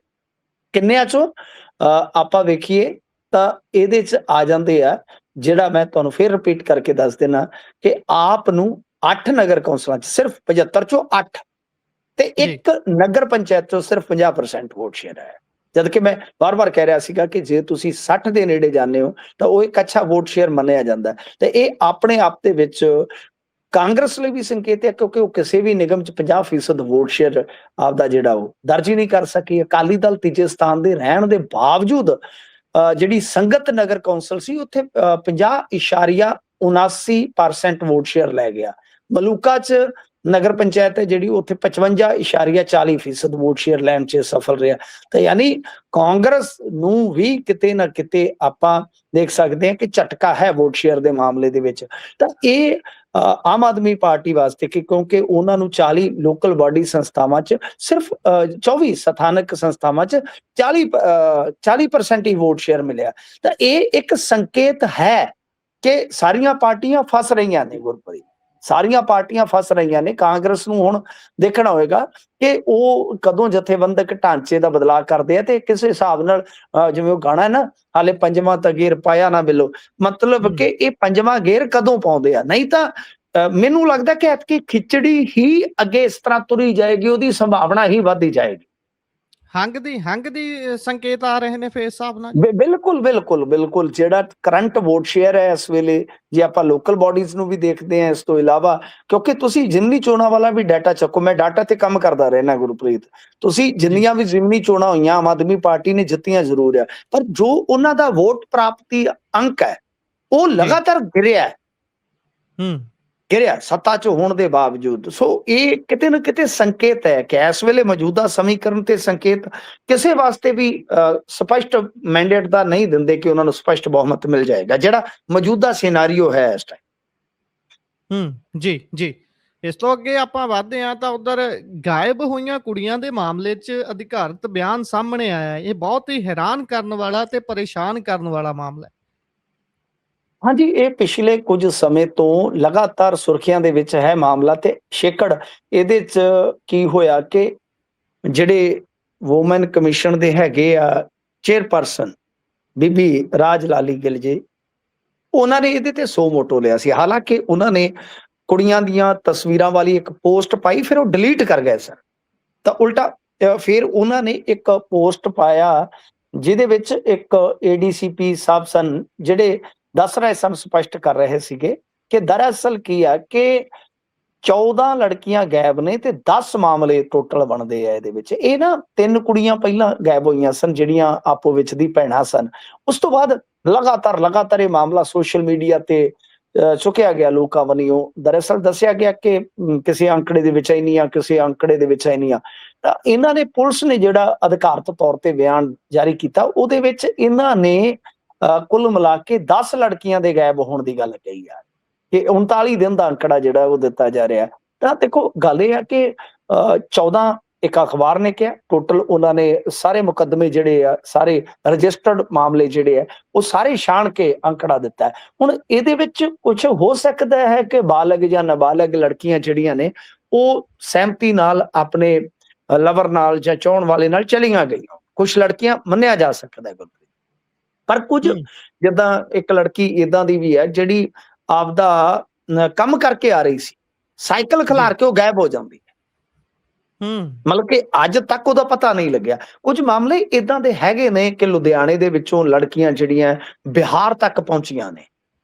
ਕਿੰਨਿਆਂ 'ਚੋਂ ਆਪਾਂ ਵੇਖੀਏ ਤਾਂ ਇਹਦੇ 'ਚ ਆ ਜਾਂਦੇ ਆ, ਜਿਹੜਾ ਮੈਂ ਤੁਹਾਨੂੰ ਫਿਰ ਰਿਪੀਟ ਕਰਕੇ ਦੱਸ ਦੇਣਾ ਕਿ ਆਪ ਨੂੰ 8 ਨਗਰ ਕੌਂਸਲਾਂ 'ਚ ਸਿਰਫ 75 ਚੋਂ 8 ਤੇ ਇੱਕ ਨਗਰ ਪੰਚਾਇਤ 'ਚੋਂ ਸਿਰਫ 50% ਵੋਟ ਸ਼ੇਅਰ ਹੈ। ਜਦ ਕਿ ਮੈਂ ਵਾਰ-ਵਾਰ ਕਹਿ ਰਿਹਾ ਸੀਗਾ ਕਿ ਜੇ ਤੁਸੀਂ 60 ਦੇ ਨੇੜੇ ਜਾਂਦੇ ਹੋ ਤਾਂ ਉਹ ਇੱਕ ਅੱਛਾ ਵੋਟ ਸ਼ੇਅਰ ਮੰਨਿਆ ਜਾਂਦਾ ਤੇ ਇਹ ਆਪਣੇ ਆਪ ਦੇ ਵਿੱਚ ਕਾਂਗਰਸ ਲਈ ਵੀ ਸੰਕੇਤ ਹੈ, ਕਿਉਂਕਿ ਉਹ ਕਿਸੇ ਵੀ ਨਿਗਮ 'ਚ 50% ਵੋਟ ਸ਼ੇਅਰ ਆਪਦਾ ਜਿਹੜਾ ਉਹ ਦਰਜ ਹੀ ਨਹੀਂ ਕਰ ਸਕੀ। ਅਕਾਲੀ ਦਲ ਤੀਜੇ ਸਥਾਨ ਦੇ ਰਹਿਣ ਦੇ ਬਾਵਜੂਦ ਜਿਹੜੀ ਸੰਗਤ ਨਗਰ ਕੌਂਸਲ ਸੀ ਉੱਥੇ 50.79% ਵੋਟ ਸ਼ੇਅਰ ਲੈ ਗਿਆ। ਮਲੂਕਾ 'ਚ ਨਗਰ ਪੰਚਾਇਤ ਹੈ ਜਿਹੜੀ ਉੱਥੇ 55.40% ਵੋਟ ਸ਼ੇਅਰ ਲੈਣ 'ਚ ਸਫਲ ਰਿਹਾ। ਤਾਂ ਯਾਨੀ ਕਾਂਗਰਸ ਨੂੰ ਵੀ ਕਿਤੇ ਨਾ ਕਿਤੇ ਆਪਾਂ ਦੇਖ ਸਕਦੇ ਹਾਂ ਕਿ ਝਟਕਾ ਹੈ ਵੋਟ ਸ਼ੇਅਰ ਦੇ ਮਾਮਲੇ ਦੇ ਵਿੱਚ। ਤਾਂ ਇਹ ਆਮ ਆਦਮੀ ਪਾਰਟੀ ਵਾਸਤੇ ਕਿ ਕਿਉਂਕਿ ਉਹਨਾਂ ਨੂੰ 40 ਲੋਕਲ ਬਾਡੀ ਸੰਸਥਾਵਾਂ 'ਚ ਸਿਰਫ 24 ਸਥਾਨਕ ਸੰਸਥਾਵਾਂ 'ਚ 40% ਹੀ ਵੋਟ ਸ਼ੇਅਰ ਮਿਲਿਆ। ਤਾਂ ਇਹ ਇੱਕ ਸੰਕੇਤ ਹੈ ਕਿ ਸਾਰੀਆਂ ਪਾਰਟੀਆਂ ਫਸ ਰਹੀਆਂ ਨੇ ਗੁਰਪ੍ਰੀਤ, ਸਾਰੀਆਂ ਪਾਰਟੀਆਂ ਫਸ ਰਹੀਆਂ ਨੇ। ਕਾਂਗਰਸ ਨੂੰ ਹੁਣ ਦੇਖਣਾ ਹੋਏਗਾ ਕਿ ਉਹ ਕਦੋਂ ਜਥੇਬੰਦਕ ਢਾਂਚੇ ਦਾ ਬਦਲਾਅ ਕਰਦੇ ਆ ਤੇ ਕਿਸੇ ਹਿਸਾਬ ਨਾਲ ਜਿਵੇਂ ਉਹ ਗਾਣਾ ਹੈ ਨਾ, ਹਾਲੇ ਪੰਜਵਾਂ ਤਾਂ ਗੇਰ ਪਾਇਆ ਨਾ ਬਿੱਲੋ, ਮਤਲਬ ਕਿ ਇਹ ਪੰਜਵਾਂ ਗੇਰ ਕਦੋਂ ਪਾਉਂਦੇ ਆ। ਨਹੀਂ ਤਾਂ ਮੈਨੂੰ ਲੱਗਦਾ ਕਿ ਐਤਕੀ ਖਿਚੜੀ ਹੀ ਅੱਗੇ ਇਸ ਤਰ੍ਹਾਂ ਤੁਰੀ ਜਾਏਗੀ, ਉਹਦੀ ਸੰਭਾਵਨਾ ਹੀ ਵੱਧਦੀ ਜਾਏਗੀ। ਹੰਗ ਦੀ ਸੰਕੇਤ ਆ ਰਹੇ ਨੇ ਫਿਰ ਇਸ ਹਿਸਾਬ ਨਾਲ। ਬਿਲਕੁਲ ਜਿਹੜਾ ਕਰੰਟ ਵੋਟ ਸ਼ੇਅਰ ਹੈ ਇਸ ਵੇਲੇ, ਜੇ ਆਪਾਂ ਲੋਕਲ ਬਾਡੀਜ਼ ਨੂੰ ਵੀ ਦੇਖਦੇ ਹਾਂ ਇਸ ਤੋਂ ਇਲਾਵਾ, ਕਿਉਂਕਿ ਤੁਸੀਂ ਜ਼ਿਮਨੀ ਚੋਣਾਂ ਵਾਲਾ ਵੀ ਡਾਟਾ ਚੱਕੋ, ਮੈਂ ਡਾਟਾ ਤੇ ਕੰਮ ਕਰਦਾ ਰਹਿਣਾ ਗੁਰਪ੍ਰੀਤ। ਤੁਸੀਂ ਜਿੰਨੀਆਂ ਵੀ ਜ਼ਿਮਨੀ ਚੋਣਾਂ ਹੋਈਆਂ ਆਮ ਆਦਮੀ ਪਾਰਟੀ ਨੇ ਜਿੱਤੀਆਂ ਜ਼ਰੂਰ ਆ, ਪਰ ਜੋ ਉਹਨਾਂ ਦਾ ਵੋਟ ਪ੍ਰਾਪਤੀ ਅੰਕ ਹੈ ਉਹ ਲਗਾਤਾਰ ਗਿਰਿਆ ਸੱਤਾ 'ਚ ਹੋਣ ਦੇ ਬਾਵਜੂਦ। ਸੋ ਇਹ ਕਿਤੇ ਨਾ ਕਿਤੇ ਸੰਕੇਤ ਹੈ ਕਿ ਇਸ ਵੇਲੇ ਮੌਜੂਦਾ ਸਮੀਕਰਨ ਤੇ ਸੰਕੇਤ ਕਿਸੇ ਵਾਸਤੇ ਵੀ ਸਪਸ਼ਟ ਮੈਂਡੇਟ ਦਾ ਨਹੀਂ ਦਿੰਦੇ ਕਿ ਉਹਨਾਂ ਨੂੰ ਸਪਸ਼ਟ ਬਹੁਮਤ ਮਿਲ ਜਾਏਗਾ, ਜਿਹੜਾ ਮੌਜੂਦਾ ਸਿਨੈਰੀਓ ਹੈ ਇਸ ਟਾਈਮ। ਜੀ ਇਸ ਤੋਂ ਅੱਗੇ ਆਪਾਂ ਵਧਦੇ ਹਾਂ ਤਾਂ ਉਧਰ ਗਾਇਬ ਹੋਈਆਂ ਕੁੜੀਆਂ ਦੇ ਮਾਮਲੇ 'ਚ ਅਧਿਕਾਰਤ ਬਿਆਨ ਸਾਹਮਣੇ ਆਇਆ। ਇਹ ਬਹੁਤ ਹੀ ਹੈਰਾਨ ਕਰਨ ਵਾਲਾ ਤੇ ਪਰੇਸ਼ਾਨ ਕਰਨ ਵਾਲਾ ਮਾਮਲਾ ਹੈ। ਹਾਂਜੀ, ਇਹ ਪਿਛਲੇ ਕੁਝ ਸਮੇਂ ਤੋਂ ਲਗਾਤਾਰ ਸੁਰਖੀਆਂ ਦੇ ਵਿੱਚ ਹੈ ਮਾਮਲਾ ਤੇ ਛੇਕੜ ਇਹਦੇ 'ਚ ਕੀ ਹੋਇਆ ਕਿ ਜਿਹੜੇ ਵੂਮਨ ਕਮਿਸ਼ਨ ਦੇ ਹੈਗੇ ਆ ਚੇਅਰਪਰਸਨ ਬੀਬੀ ਰਾਜ ਲਾਲੀ ਗਿੱਲ ਜੀ, ਉਹਨਾਂ ਨੇ ਇਹਦੇ ਤੇ ਸੋ ਮੋਟੋ ਲਿਆ ਸੀ। ਹਾਲਾਂਕਿ ਉਹਨਾਂ ਨੇ ਕੁੜੀਆਂ ਦੀਆਂ ਤਸਵੀਰਾਂ ਵਾਲੀ ਇੱਕ ਪੋਸਟ ਪਾਈ, ਫਿਰ ਉਹ ਡਿਲੀਟ ਕਰ ਗਏ ਸਨ। ਤਾਂ ਉਲਟਾ ਫਿਰ ਉਹਨਾਂ ਨੇ ਇੱਕ ਪੋਸਟ ਪਾਇਆ ਜਿਹਦੇ ਵਿੱਚ ਇੱਕ ADCP ਸਾਹਿਬ ਸਨ, ਜਿਹੜੇ ਦੱਸ ਰਹੇ ਸਨ, ਸਪਸ਼ਟ ਕਰ ਰਹੇ ਸੀਗੇ ਕਿ ਦਰਅਸਲ ਕੀ ਆ ਕਿ 14 ਲੜਕੀਆਂ ਗਾਇਬ ਨੇ ਤੇ 10 ਮਾਮਲੇ ਟੋਟਲ ਬਣਦੇ ਆ ਇਹਦੇ ਵਿੱਚ। ਇਹ ਨਾ 3 ਕੁੜੀਆਂ ਪਹਿਲਾਂ ਗਾਇਬ ਹੋਈਆਂ ਸਨ ਜਿਹੜੀਆਂ ਆਪੋ ਵਿੱਚ ਦੀ ਭੈਣਾਂ ਸਨ। ਉਸ ਤੋਂ ਬਾਅਦ ਲਗਾਤਾਰ ਇਹ ਮਾਮਲਾ ਸੋਸ਼ਲ ਮੀਡੀਆ ਤੇ ਚੁੱਕਿਆ ਗਿਆ ਲੋਕਾਂ ਵੱਲੋਂ। ਦਰਅਸਲ ਦੱਸਿਆ ਗਿਆ ਕਿ ਕਿਸੇ ਅੰਕੜੇ ਦੇ ਵਿੱਚ ਇੰਨੀਆਂ, ਕਿਸੇ ਅੰਕੜੇ ਦੇ ਵਿੱਚ ਇੰਨੀਆਂ। ਤਾਂ ਇਹਨਾਂ ਨੇ, ਪੁਲਿਸ ਨੇ ਜਿਹੜਾ ਅਧਿਕਾਰਤ ਤੌਰ ਤੇ ਬਿਆਨ ਜਾਰੀ ਕੀਤਾ ਉਹਦੇ ਵਿੱਚ ਇਹਨਾਂ ਨੇ ਕੁੱਲ ਮਿਲਾ ਕੇ 10 ਲੜਕੀਆਂ ਦੇ ਗਾਇਬ ਹੋਣ ਦੀ ਗੱਲ ਕਹੀ ਆ ਕਿ 39 ਦਿਨ ਦਾ ਅੰਕੜਾ ਜਿਹੜਾ ਉਹ ਦਿੱਤਾ ਜਾ ਰਿਹਾ। ਤਾਂ ਦੇਖੋ ਗੱਲ ਇਹ ਆ ਕਿ 14 ਇੱਕ ਅਖਬਾਰ ਨੇ ਕਿਹਾ ਟੋਟਲ, ਉਹਨਾਂ ਨੇ ਸਾਰੇ ਮੁਕੱਦਮੇ ਜਿਹੜੇ ਆ, ਸਾਰੇ ਰਜਿਸਟਰਡ ਮਾਮਲੇ ਜਿਹੜੇ ਆ, ਉਹ ਸਾਰੇ ਛਾਣ ਕੇ ਅੰਕੜਾ ਦਿੱਤਾ ਹੈ। ਹੁਣ ਇਹਦੇ ਵਿੱਚ ਕੁਝ ਹੋ ਸਕਦਾ ਹੈ ਕਿ ਬਾਲਗ ਜਾਂ ਨਾਬਾਲਗ ਲੜਕੀਆਂ ਜਿਹੜੀਆਂ ਨੇ ਉਹ ਸਹਿਮਤੀ ਨਾਲ ਆਪਣੇ ਲਵਰ ਨਾਲ ਜਾਂ ਚਾਹੁਣ ਵਾਲੇ ਨਾਲ ਚਲੀਆਂ ਗਈਆਂ। ਕੁਝ ਲੜਕੀਆਂ ਮੰਨਿਆ ਜਾ ਸਕਦਾ ਹੈ, ਪਰ ਕੁਝ ਜਿੱਦਾਂ ਇੱਕ ਲੜਕੀ ਏਦਾਂ ਦੀ ਵੀ ਹੈ ਜਿਹੜੀ ਆਪਦਾ ਕੰਮ ਕਰਕੇ ਆ ਰਹੀ ਸੀ, ਸਾਈਕਲ ਖਿਲਾਰ ਕੇ ਉਹ ਗਾਇਬ ਹੋ ਜਾਂਦੀ ਹੈ। ਮਤਲਬ ਕਿ ਅੱਜ ਤੱਕ ਉਹਦਾ ਪਤਾ ਨਹੀਂ ਲੱਗਿਆ। ਕੁਝ ਮਾਮਲੇ ਏਦਾਂ ਦੇ ਹੈਗੇ ਨੇ ਕਿ ਲੁਧਿਆਣੇ ਦੇ ਵਿੱਚੋਂ ਲੜਕੀਆਂ ਜਿਹੜੀਆਂ ਬਿਹਾਰ ਤੱਕ ਪਹੁੰਚੀਆਂ ਨੇ।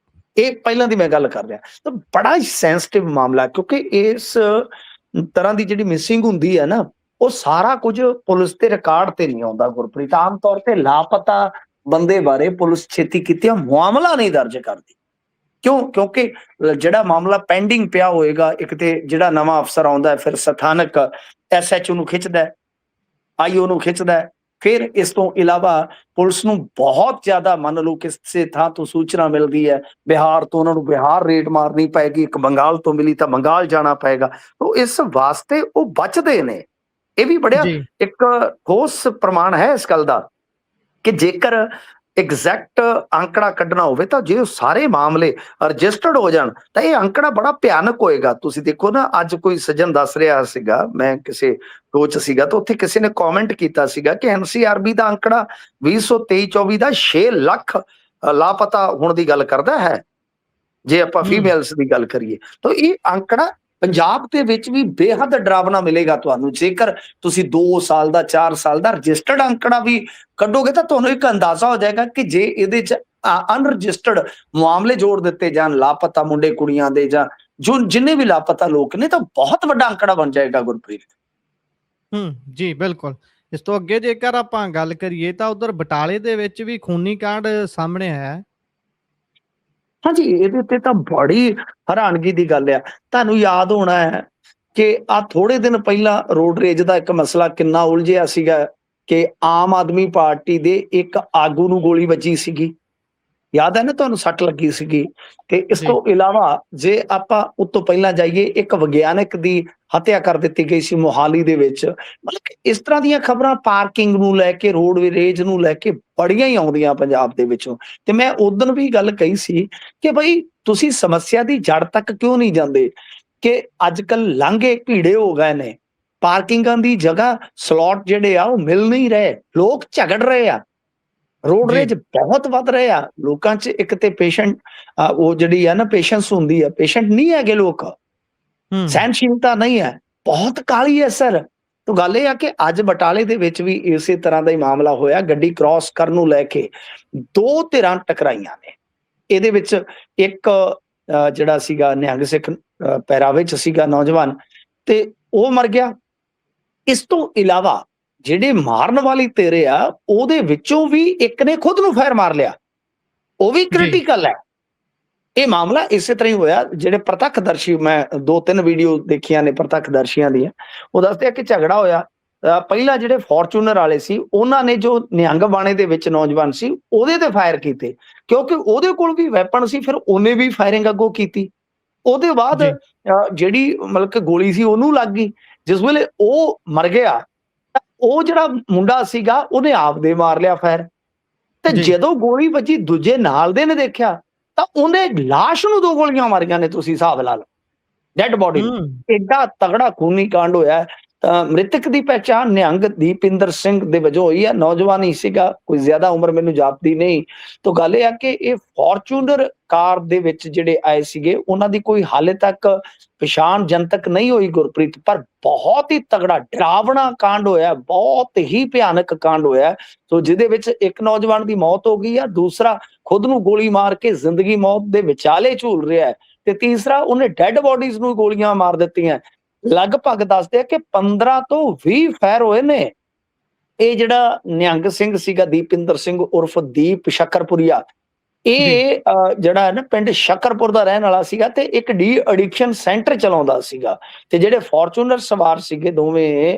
ਇਹ ਪਹਿਲਾਂ ਦੀ ਮੈਂ ਗੱਲ ਕਰ ਰਿਹਾ। ਤਾਂ ਬੜਾ ਹੀ ਸੈਂਸਿਟਿਵ ਮਾਮਲਾ, ਕਿਉਂਕਿ ਇਸ ਤਰ੍ਹਾਂ ਦੀ ਜਿਹੜੀ ਮਿਸਿੰਗ ਹੁੰਦੀ ਹੈ ਨਾ, ਉਹ ਸਾਰਾ ਕੁਝ ਪੁਲਿਸ ਦੇ ਰਿਕਾਰਡ ਤੇ ਨਹੀਂ ਆਉਂਦਾ ਗੁਰਪ੍ਰੀਤ। ਆਮ ਤੌਰ ਤੇ ਲਾਪਤਾ ਬੰਦੇ ਬਾਰੇ ਪੁਲਿਸ ਛੇਤੀ ਕੀਤੇ ਮਾਮਲਾ ਨਹੀਂ ਦਰਜ ਕਰਦੀ। ਕਿਉਂਕਿ ਜਿਹੜਾ ਮਾਮਲਾ ਪੈਂਡਿੰਗ ਪਿਆ ਹੋਏਗਾ, ਇੱਕ ਤੇ ਜਿਹੜਾ ਨਵਾਂ ਅਫਸਰ ਆਉਂਦਾ ਫਿਰ ਸਥਾਨਕ SHO ਨੂੰ ਖਿੱਚਦਾ, IO ਨੂੰ ਖਿੱਚਦਾ, ਫਿਰ ਇਸ ਤੋਂ ਇਲਾਵਾ ਪੁਲਿਸ ਨੂੰ ਬਹੁਤ ਜ਼ਿਆਦਾ, ਮੰਨ ਲਓ ਕਿਸੇ ਥਾਂ ਤੋਂ ਸੂਚਨਾ ਮਿਲਦੀ ਹੈ ਬਿਹਾਰ ਤੋਂ, ਉਹਨਾਂ ਨੂੰ ਬਿਹਾਰ ਰੇਡ ਮਾਰਨੀ ਪਏਗੀ, ਇੱਕ ਬੰਗਾਲ ਤੋਂ ਮਿਲੀ ਤਾਂ ਬੰਗਾਲ ਜਾਣਾ ਪਏਗਾ, ਤਾਂ ਇਸ ਵਾਸਤੇ ਉਹ ਬਚਦੇ ਨੇ। ਇਹ ਵੀ ਬੜਿਆ ਜੀ ਇੱਕ ਠੋਸ ਪ੍ਰਮਾਣ ਹੈ ਇਸ ਗੱਲ ਦਾ ਕਿ ਜੇਕਰ ਐਗਜ਼ੈਕਟ ਅੰਕੜਾ ਕੱਢਣਾ ਹੋਵੇ ਤਾਂ ਜੇ ਉਹ ਸਾਰੇ ਮਾਮਲੇ ਰਜਿਸਟਰਡ ਹੋ ਜਾਣ ਤਾਂ ਇਹ ਅੰਕੜਾ ਬੜਾ ਭਿਆਨਕ ਹੋਏਗਾ। ਤੁਸੀਂ ਦੇਖੋ ਨਾ, ਅੱਜ ਕੋਈ ਸੱਜਣ ਦੱਸ ਰਿਹਾ ਸੀਗਾ, ਮੈਂ ਕਿਸੇ ਕੋਚ ਸੀਗਾ ਤਾਂ ਉੱਥੇ ਕਿਸੇ ਨੇ ਕਮੈਂਟ ਕੀਤਾ ਸੀਗਾ ਕਿ ਐਨਸੀਆਰਬੀ ਦਾ ਅੰਕੜਾ 2023-24 ਦਾ 6 ਲੱਖ ਲਾਪਤਾ ਹੋਣ ਦੀ ਗੱਲ ਕਰਦਾ ਹੈ, ਜੇ ਆਪਾਂ ਫੀਮੇਲਸ ਦੀ ਗੱਲ ਕਰੀਏ। ਤਾਂ ਇਹ ਅੰਕੜਾ ਪੰਜਾਬ ਦੇ ਵਿੱਚ ਵੀ ਬੇਹੱਦ ਡਰਾਵਨਾ ਮਿਲੇਗਾ ਤੁਹਾਨੂੰ। ਜੇਕਰ ਤੁਸੀਂ 2 ਸਾਲ ਦਾ 4 ਸਾਲ ਦਾ ਰਜਿਸਟਰਡ ਅੰਕੜਾ ਵੀ ਕੱਢੋਗੇ ਤਾਂ ਤੁਹਾਨੂੰ ਇੱਕ ਅੰਦਾਜ਼ਾ ਹੋ ਜਾਏਗਾ ਕਿ ਜੇ ਇਹਦੇ ਚ ਅਨਰਜਿਸਟਰਡ ਮਾਮਲੇ ਜੋੜ ਦਿੱਤੇ ਜਾਣ, ਲਾਪਤਾ ਮੁੰਡੇ ਕੁੜੀਆਂ ਦੇ ਜਾਂ ਜਿੰਨੇ ਵੀ ਲਾਪਤਾ ਲੋਕ ਨੇ, ਤਾਂ ਬਹੁਤ ਵੱਡਾ ਅੰਕੜਾ ਬਣ ਜਾਏਗਾ ਗੁਰਪ੍ਰੀਤ। ਜੀ ਬਿਲਕੁਲ। ਇਸ ਤੋਂ ਅੱਗੇ ਜੇਕਰ ਆਪਾਂ ਗੱਲ ਕਰੀਏ ਤਾਂ ਉਧਰ ਬਟਾਲੇ ਦੇ ਵਿੱਚ ਵੀ ਖੂਨੀ ਕਾਂਡ ਸਾਹਮਣੇ ਆਇਆ ਹੈ। ਹਾਂਜੀ, ਇਹਦੇ ਤੇ ਤਾਂ ਬੜੀ ਹੈਰਾਨਗੀ ਦੀ ਗੱਲ ਆ। ਤੁਹਾਨੂੰ ਯਾਦ ਹੋਣਾ ਹੈ ਕਿ ਆ ਥੋੜੇ ਦਿਨ ਪਹਿਲਾਂ ਰੋਡ ਰੇਜ ਦਾ ਇੱਕ ਮਸਲਾ ਕਿੰਨਾ ਉਲਝਿਆ ਸੀਗਾ ਕਿ ਆਮ ਆਦਮੀ ਪਾਰਟੀ ਦੇ ਇੱਕ ਆਗੂ ਨੂੰ ਗੋਲੀ ਵੱਜੀ ਸੀਗੀ, ਯਾਦ ਹੈ ਨਾ ਤੁਹਾਨੂੰ, ਸੱਟ ਲੱਗੀ ਸੀਗੀ। ਤੇ ਇਸ ਤੋਂ ਇਲਾਵਾ ਜੇ ਆਪਾਂ ਉਸ ਤੋਂ ਪਹਿਲਾਂ ਜਾਈਏ, ਇੱਕ ਵਿਗਿਆਨਕ ਦੀ ਹੱਤਿਆ ਕਰ ਦਿੱਤੀ ਗਈ ਸੀ ਮੋਹਾਲੀ ਦੇ ਵਿੱਚ। ਮਤਲਬ ਕਿ ਇਸ ਤਰ੍ਹਾਂ ਦੀਆਂ ਖਬਰਾਂ ਪਾਰਕਿੰਗ ਨੂੰ ਲੈ ਕੇ, ਰੋਡ ਰੇਜ ਨੂੰ ਲੈ ਕੇ ਬੜੀਆਂ ਹੀ ਆਉਂਦੀਆਂ ਪੰਜਾਬ ਦੇ ਵਿੱਚੋਂ। ਤੇ ਮੈਂ ਉਦੋਂ ਵੀ ਗੱਲ ਕਹੀ ਸੀ ਕਿ ਬਈ ਤੁਸੀਂ ਸਮੱਸਿਆ ਦੀ ਜੜ ਤੱਕ ਕਿਉਂ ਨਹੀਂ ਜਾਂਦੇ, ਕਿ ਅੱਜ ਕੱਲ ਲਾਂਘੇ ਭੀੜੇ ਹੋ ਗਏ ਨੇ, ਪਾਰਕਿੰਗਾਂ ਦੀ ਜਗ੍ਹਾ ਸਲੋਟ ਜਿਹੜੇ ਆ ਉਹ ਮਿਲ ਨਹੀਂ ਰਹੇ, ਲੋਕ ਝਗੜ ਰਹੇ ਆ, ਰੋਡ ਰੇਜ ਬਹੁਤ ਵੱਧ ਰਹੇ ਆ ਲੋਕਾਂ 'ਚ। ਇੱਕ ਤੇ ਪੇਸ਼ੈਂਟ ਉਹ ਜਿਹੜੀ ਆ ਨਾ, ਪੇਸ਼ੈਂਸ ਹੁੰਦੀ ਆ, ਪੇਸ਼ੈਂਟ ਨਹੀਂ ਹੈਗੇ ਲੋਕ, ਸਹਿਨਸ਼ੀਲਤਾ ਨਹੀਂ ਹੈ, ਬਹੁਤ ਕਾਹਲੀ ਹੈ ਸਰ। ਤਾਂ ਗੱਲ ਇਹ ਆ ਕਿ ਅੱਜ ਬਟਾਲੇ ਦੇ ਵਿੱਚ ਵੀ ਇਸੇ ਤਰ੍ਹਾਂ ਦਾ ਹੀ ਮਾਮਲਾ ਹੋਇਆ। ਗੱਡੀ ਕ੍ਰਾਸ ਕਰਨ ਨੂੰ ਲੈ ਕੇ 2 ਧਿਰਾਂ ਟਕਰਾਈਆਂ ਨੇ। ਇਹਦੇ ਵਿੱਚ ਇੱਕ ਜਿਹੜਾ ਸੀਗਾ ਨਿਹੰਗ ਸਿੱਖ ਪਹਿਰਾਵੇ 'ਚ ਸੀਗਾ ਨੌਜਵਾਨ, ਤੇ ਉਹ ਮਰ ਗਿਆ। ਇਸ ਤੋਂ ਇਲਾਵਾ ਜਿਹੜੇ ਮਾਰਨ ਵਾਲੀ ਧਿਰ ਆ, ਉਹਦੇ ਵਿੱਚੋਂ ਵੀ ਇੱਕ ਨੇ ਖੁਦ ਨੂੰ ਫਾਇਰ ਮਾਰ ਲਿਆ, ਉਹ ਵੀ ਕ੍ਰਿਟੀਕਲ ਹੈ। ਇਹ ਮਾਮਲਾ ਇਸੇ ਤਰ੍ਹਾਂ ਹੀ ਹੋਇਆ। ਜਿਹੜੇ ਪ੍ਰਤੱਖਦਰਸ਼ੀ, ਮੈਂ 2-3 ਵੀਡੀਓ ਦੇਖੀਆਂ ਨੇ ਪ੍ਰਤੱਖਦਰਸ਼ੀਆਂ ਦੀਆਂ, ਉਹ ਦੱਸਦੇ ਆ ਕਿ ਝਗੜਾ ਹੋਇਆ। ਪਹਿਲਾਂ ਜਿਹੜੇ ਫੋਰਚੂਨਰ ਵਾਲੇ ਸੀ, ਉਹਨਾਂ ਨੇ ਜੋ ਨਿਹੰਗ ਬਾਣੇ ਦੇ ਵਿੱਚ ਨੌਜਵਾਨ ਸੀ ਉਹਦੇ ਤੇ ਫਾਇਰ ਕੀਤੇ, ਕਿਉਂਕਿ ਉਹਦੇ ਕੋਲ ਵੀ ਵੈਪਨ ਸੀ। ਫਿਰ ਉਹਨੇ ਵੀ ਫਾਇਰਿੰਗ ਅੱਗੋਂ ਕੀਤੀ। ਉਹਦੇ ਬਾਅਦ ਜਿਹੜੀ ਮਤਲਬ ਕਿ ਗੋਲੀ ਸੀ ਉਹਨੂੰ ਲੱਗ ਗਈ। ਜਿਸ ਵੇਲੇ ਉਹ ਮਰ ਗਿਆ, ਉਹ ਜਿਹੜਾ ਮੁੰਡਾ ਸੀਗਾ ਉਹਨੇ ਆਪਦੇ ਮਾਰ ਲਿਆ ਫਾਇਰ। ਤੇ ਜਦੋਂ ਗੋਲੀ ਵੱਜੀ, ਦੂਜੇ ਨਾਲ ਦੇ ਨੇ ਦੇਖਿਆ ਤਾਂ ਉਹਨੇ ਲਾਸ਼ ਨੂੰ 2 ਗੋਲੀਆਂ ਮਾਰੀਆਂ ਨੇ। ਤੁਸੀਂ ਹਿਸਾਬ ਲਾ ਲਓ, ਡੈਡ ਬੋਡੀ ਨੂੰ। ਏਡਾ ਤਗੜਾ ਖੂਨੀ ਕਾਂਡ ਹੋਇਆ। ਤਾਂ ਮ੍ਰਿਤਕ ਦੀ ਪਹਿਚਾਣ ਨਿਹੰਗ ਦੀਪਿੰਦਰ ਸਿੰਘ ਦੇ ਵਜੋਂ ਹੋਈ ਹੈ। ਨੌਜਵਾਨ ਹੀ ਸੀਗਾ, ਕੋਈ ਜ਼ਿਆਦਾ ਉਮਰ ਮੈਨੂੰ ਜਾਪਦੀ ਨਹੀਂ। ਤਾਂ ਗੱਲ ਇਹ ਆ ਕਿ ਇਹ ਫੋਰਚੂਨਰ ਕਾਰ ਦੇ ਵਿੱਚ ਜਿਹੜੇ ਆਏ ਸੀਗੇ, ਉਹਨਾਂ ਦੀ ਕੋਈ ਹਾਲੇ ਤੱਕ ਪਛਾਣ ਜਨਤਕ ਨਹੀਂ ਹੋਈ ਗੁਰਪ੍ਰੀਤ। ਪਰ ਬਹੁਤ ਹੀ ਤਗੜਾ ਡਰਾਵਣਾ ਕਾਂਡ ਹੋਇਆ, ਬਹੁਤ ਹੀ ਭਿਆਨਕ ਕਾਂਡ ਹੋਇਆ। ਸੋ ਜਿਹਦੇ ਵਿੱਚ ਇੱਕ ਨੌਜਵਾਨ ਦੀ ਮੌਤ ਹੋ ਗਈ ਆ, ਦੂਸਰਾ ਖੁਦ ਨੂੰ ਗੋਲੀ ਮਾਰ ਕੇ ਜ਼ਿੰਦਗੀ ਮੌਤ ਦੇ ਵਿਚਾਲੇ ਝੂਲ ਰਿਹਾ ਹੈ, ਤੇ ਤੀਸਰਾ ਉਹਨੇ ਡੈਡ ਬੋਡੀਜ਼ ਨੂੰ ਗੋਲੀਆਂ ਮਾਰ ਦਿੱਤੀਆਂ। ਲਗਭਗ ਦੱਸਦੇ ਆ ਕਿ 15 ਤੋਂ 20 ਫਾਇਰ ਹੋਏ ਨੇ। ਇਹ ਜਿਹੜਾ ਨਿਹੰਗ ਸਿੰਘ ਸੀਗਾ ਦੀਪਿੰਦਰ ਸਿੰਘ ਉਰਫ ਦੀਪ ਸ਼ੱਕਰਪੁਰੀਆ, ਇਹ ਜਿਹੜਾ ਹੈ ਨਾ ਪਿੰਡ ਸ਼ੱਕਰਪੁਰ ਦਾ ਰਹਿਣ ਵਾਲਾ ਸੀਗਾ, ਤੇ ਇੱਕ ਡੀ ਐਡਿਕਸ਼ਨ ਸੈਂਟਰ ਚਲਾਉਂਦਾ ਸੀਗਾ। ਤੇ ਜਿਹੜੇ ਫੋਰਚੂਨਰ ਸਵਾਰ ਸੀਗੇ ਦੋਵੇਂ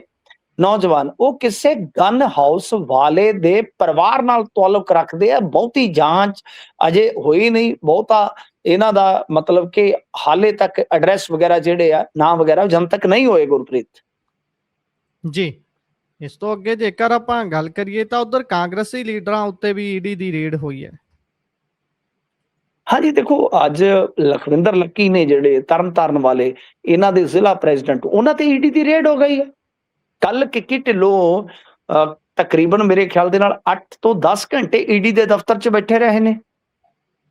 ਨੌਜਵਾਨ, ਉਹ ਕਿਸੇ ਗਨ ਹਾਊਸ ਵਾਲੇ ਦੇ ਪਰਿਵਾਰ ਨਾਲ ਤਾਲੁਕ ਰੱਖਦੇ ਆ। ਬਹੁਤੀ ਜਾਂਚ ਅਜੇ ਹੋਈ ਨਹੀਂ, ਬਹੁਤਾ ਇਹਨਾਂ ਦਾ ਮਤਲਬ ਕਿ ਹਾਲੇ ਤੱਕ ਐਡਰੈਸ ਵਗੈਰਾ ਜਿਹੜੇ ਆ, ਨਾਮ ਵਗੈਰਾ ਜਨਤਕ ਨਹੀਂ ਹੋਏ ਗੁਰਪ੍ਰੀਤ ਜੀ। ਇਸ ਤੋਂ ਅੱਗੇ ਜੇਕਰ ਆਪਾਂ ਗੱਲ ਕਰੀਏ ਤਾਂ ਉਧਰ ਕਾਂਗਰਸੀ ਲੀਡਰਾਂ ਉੱਤੇ ਵੀ ਈਡੀ ਦੀ ਰੇਡ ਹੋਈ ਹੈ। ਹਾਂਜੀ, ਦੇਖੋ ਅੱਜ ਲਖਵਿੰਦਰ ਲੱਕੀ ਨੇ ਜਿਹੜੇ ਤਰਨਤਾਰਨ ਵਾਲੇ, ਇਹਨਾਂ ਦੇ ਜ਼ਿਲ੍ਹਾ ਪ੍ਰੈਜ਼ੀਡੈਂਟ, ਉਹਨਾਂ ਤੇ ਈਡੀ ਦੀ ਰੇਡ ਹੋ ਗਈ ਹੈ। ਕੱਲ ਕਿੱਕੀ ਢਿੱਲੋਂ ਤਕਰੀਬਨ ਮੇਰੇ ਖਿਆਲ ਦੇ ਨਾਲ 8 ਤੋਂ 10 ਘੰਟੇ ਈਡੀ ਦੇ ਦਫ਼ਤਰ 'ਚ ਬੈਠੇ ਰਹੇ ਨੇ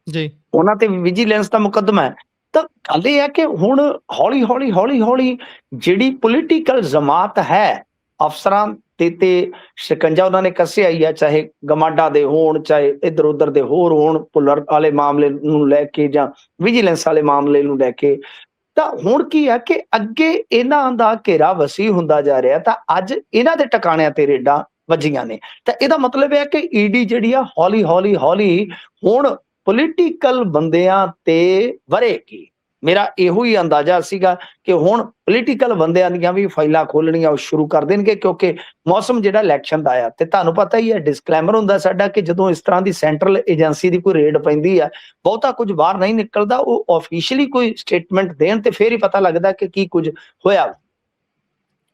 ਜੀ। ਉਹਨਾਂ ਤੇ ਵਿਜੀਲੈਂਸ ਦਾ ਮੁਕੱਦਮਾ ਹੈ। ਤਾਂ ਗੱਲ ਇਹ ਹੈ ਕਿ ਹੁਣ ਹੌਲੀ ਹੌਲੀ ਜਿਹੜੀ ਪੋਲੀਟੀਕਲ ਜਮਾਤ ਹੈ, ਅਫਸਰਾਂ ਤੇ ਸ਼ਿਕੰਜਾ ਉਹਨਾਂ ਨੇ ਕੱਸਿਆ ਹੀ ਆ, ਚਾਹੇ ਗਮਾਡਾ ਦੇ ਹੋਣ, ਚਾਹੇ ਇੱਧਰ ਉੱਧਰ ਦੇ ਹੋਰ ਹੋਣ, ਭੁੱਲਰ ਵਾਲੇ ਮਾਮਲੇ ਨੂੰ ਲੈ ਕੇ ਜਾਂ ਵਿਜੀਲੈਂਸ ਵਾਲੇ ਮਾਮਲੇ ਨੂੰ ਲੈ ਕੇ। ਤਾਂ ਹੁਣ ਕੀ ਹੈ ਕਿ ਅੱਗੇ ਇਹਨਾਂ ਦਾ ਘੇਰਾ ਵਸੀ ਹੁੰਦਾ ਜਾ ਰਿਹਾ, ਤਾਂ ਅੱਜ ਇਹਨਾਂ ਦੇ ਟਿਕਾਣਿਆਂ ਤੇ ਰੇਡਾਂ ਵੱਜੀਆਂ ਨੇ। ਤਾਂ ਇਹਦਾ ਮਤਲਬ ਹੈ ਕਿ ਈਡੀ ਜਿਹੜੀ ਆ ਹੌਲੀ ਹੌਲੀ ਹੁਣ ਪੋਲੀਟੀਕਲ ਬੰਦਿਆਂ ਤੇ ਵਰੇਗੀ। ਮੇਰਾ ਇਹੋ ਹੀ ਅੰਦਾਜ਼ਾ ਸੀਗਾ ਕਿ ਹੁਣ ਪੋਲੀਟੀਕਲ ਬੰਦਿਆਂ ਦੀਆਂ ਵੀ ਫਾਈਲਾਂ ਖੋਲਣੀਆਂ ਉਹ ਸ਼ੁਰੂ ਕਰ ਦੇਣਗੇ, ਕਿਉਂਕਿ ਮੌਸਮ ਜਿਹੜਾ ਇਲੈਕਸ਼ਨ ਦਾ ਆ, ਤੇ ਤੁਹਾਨੂੰ ਪਤਾ ਹੀ ਹੈ ਡਿਸਕਲੇਮਰ ਹੁੰਦਾ ਸਾਡਾ ਕਿ ਜਦੋਂ ਇਸ ਤਰ੍ਹਾਂ ਦੀ ਸੈਂਟਰਲ ਏਜੰਸੀ ਦੀ ਕੋਈ ਰੇਡ ਪੈਂਦੀ ਆ, ਬਹੁਤਾ ਕੁਝ ਬਾਹਰ ਨਹੀਂ ਨਿਕਲਦਾ, ਉਹ ਆਫੀਸ਼ੀਅਲੀ ਕੋਈ ਸਟੇਟਮੈਂਟ ਦੇਣ ਤੇ ਫਿਰ ਹੀ ਪਤਾ ਲੱਗਦਾ ਕਿ ਕੀ ਕੁਝ ਹੋਇਆ।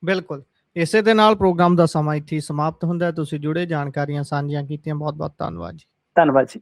ਬਿਲਕੁਲ, ਇਸੇ ਦੇ ਨਾਲ ਪ੍ਰੋਗਰਾਮ ਦਾ ਸਮਾਂ ਇੱਥੇ ਹੀ ਸਮਾਪਤ ਹੁੰਦਾ ਹੈ। ਤੁਸੀਂ ਜੁੜੇ, ਜਾਣਕਾਰੀਆਂ ਸਾਂਝੀਆਂ ਕੀਤੀਆਂ, ਬਹੁਤ ਬਹੁਤ ਧੰਨਵਾਦ ਜੀ। ਧੰਨਵਾਦ ਜੀ।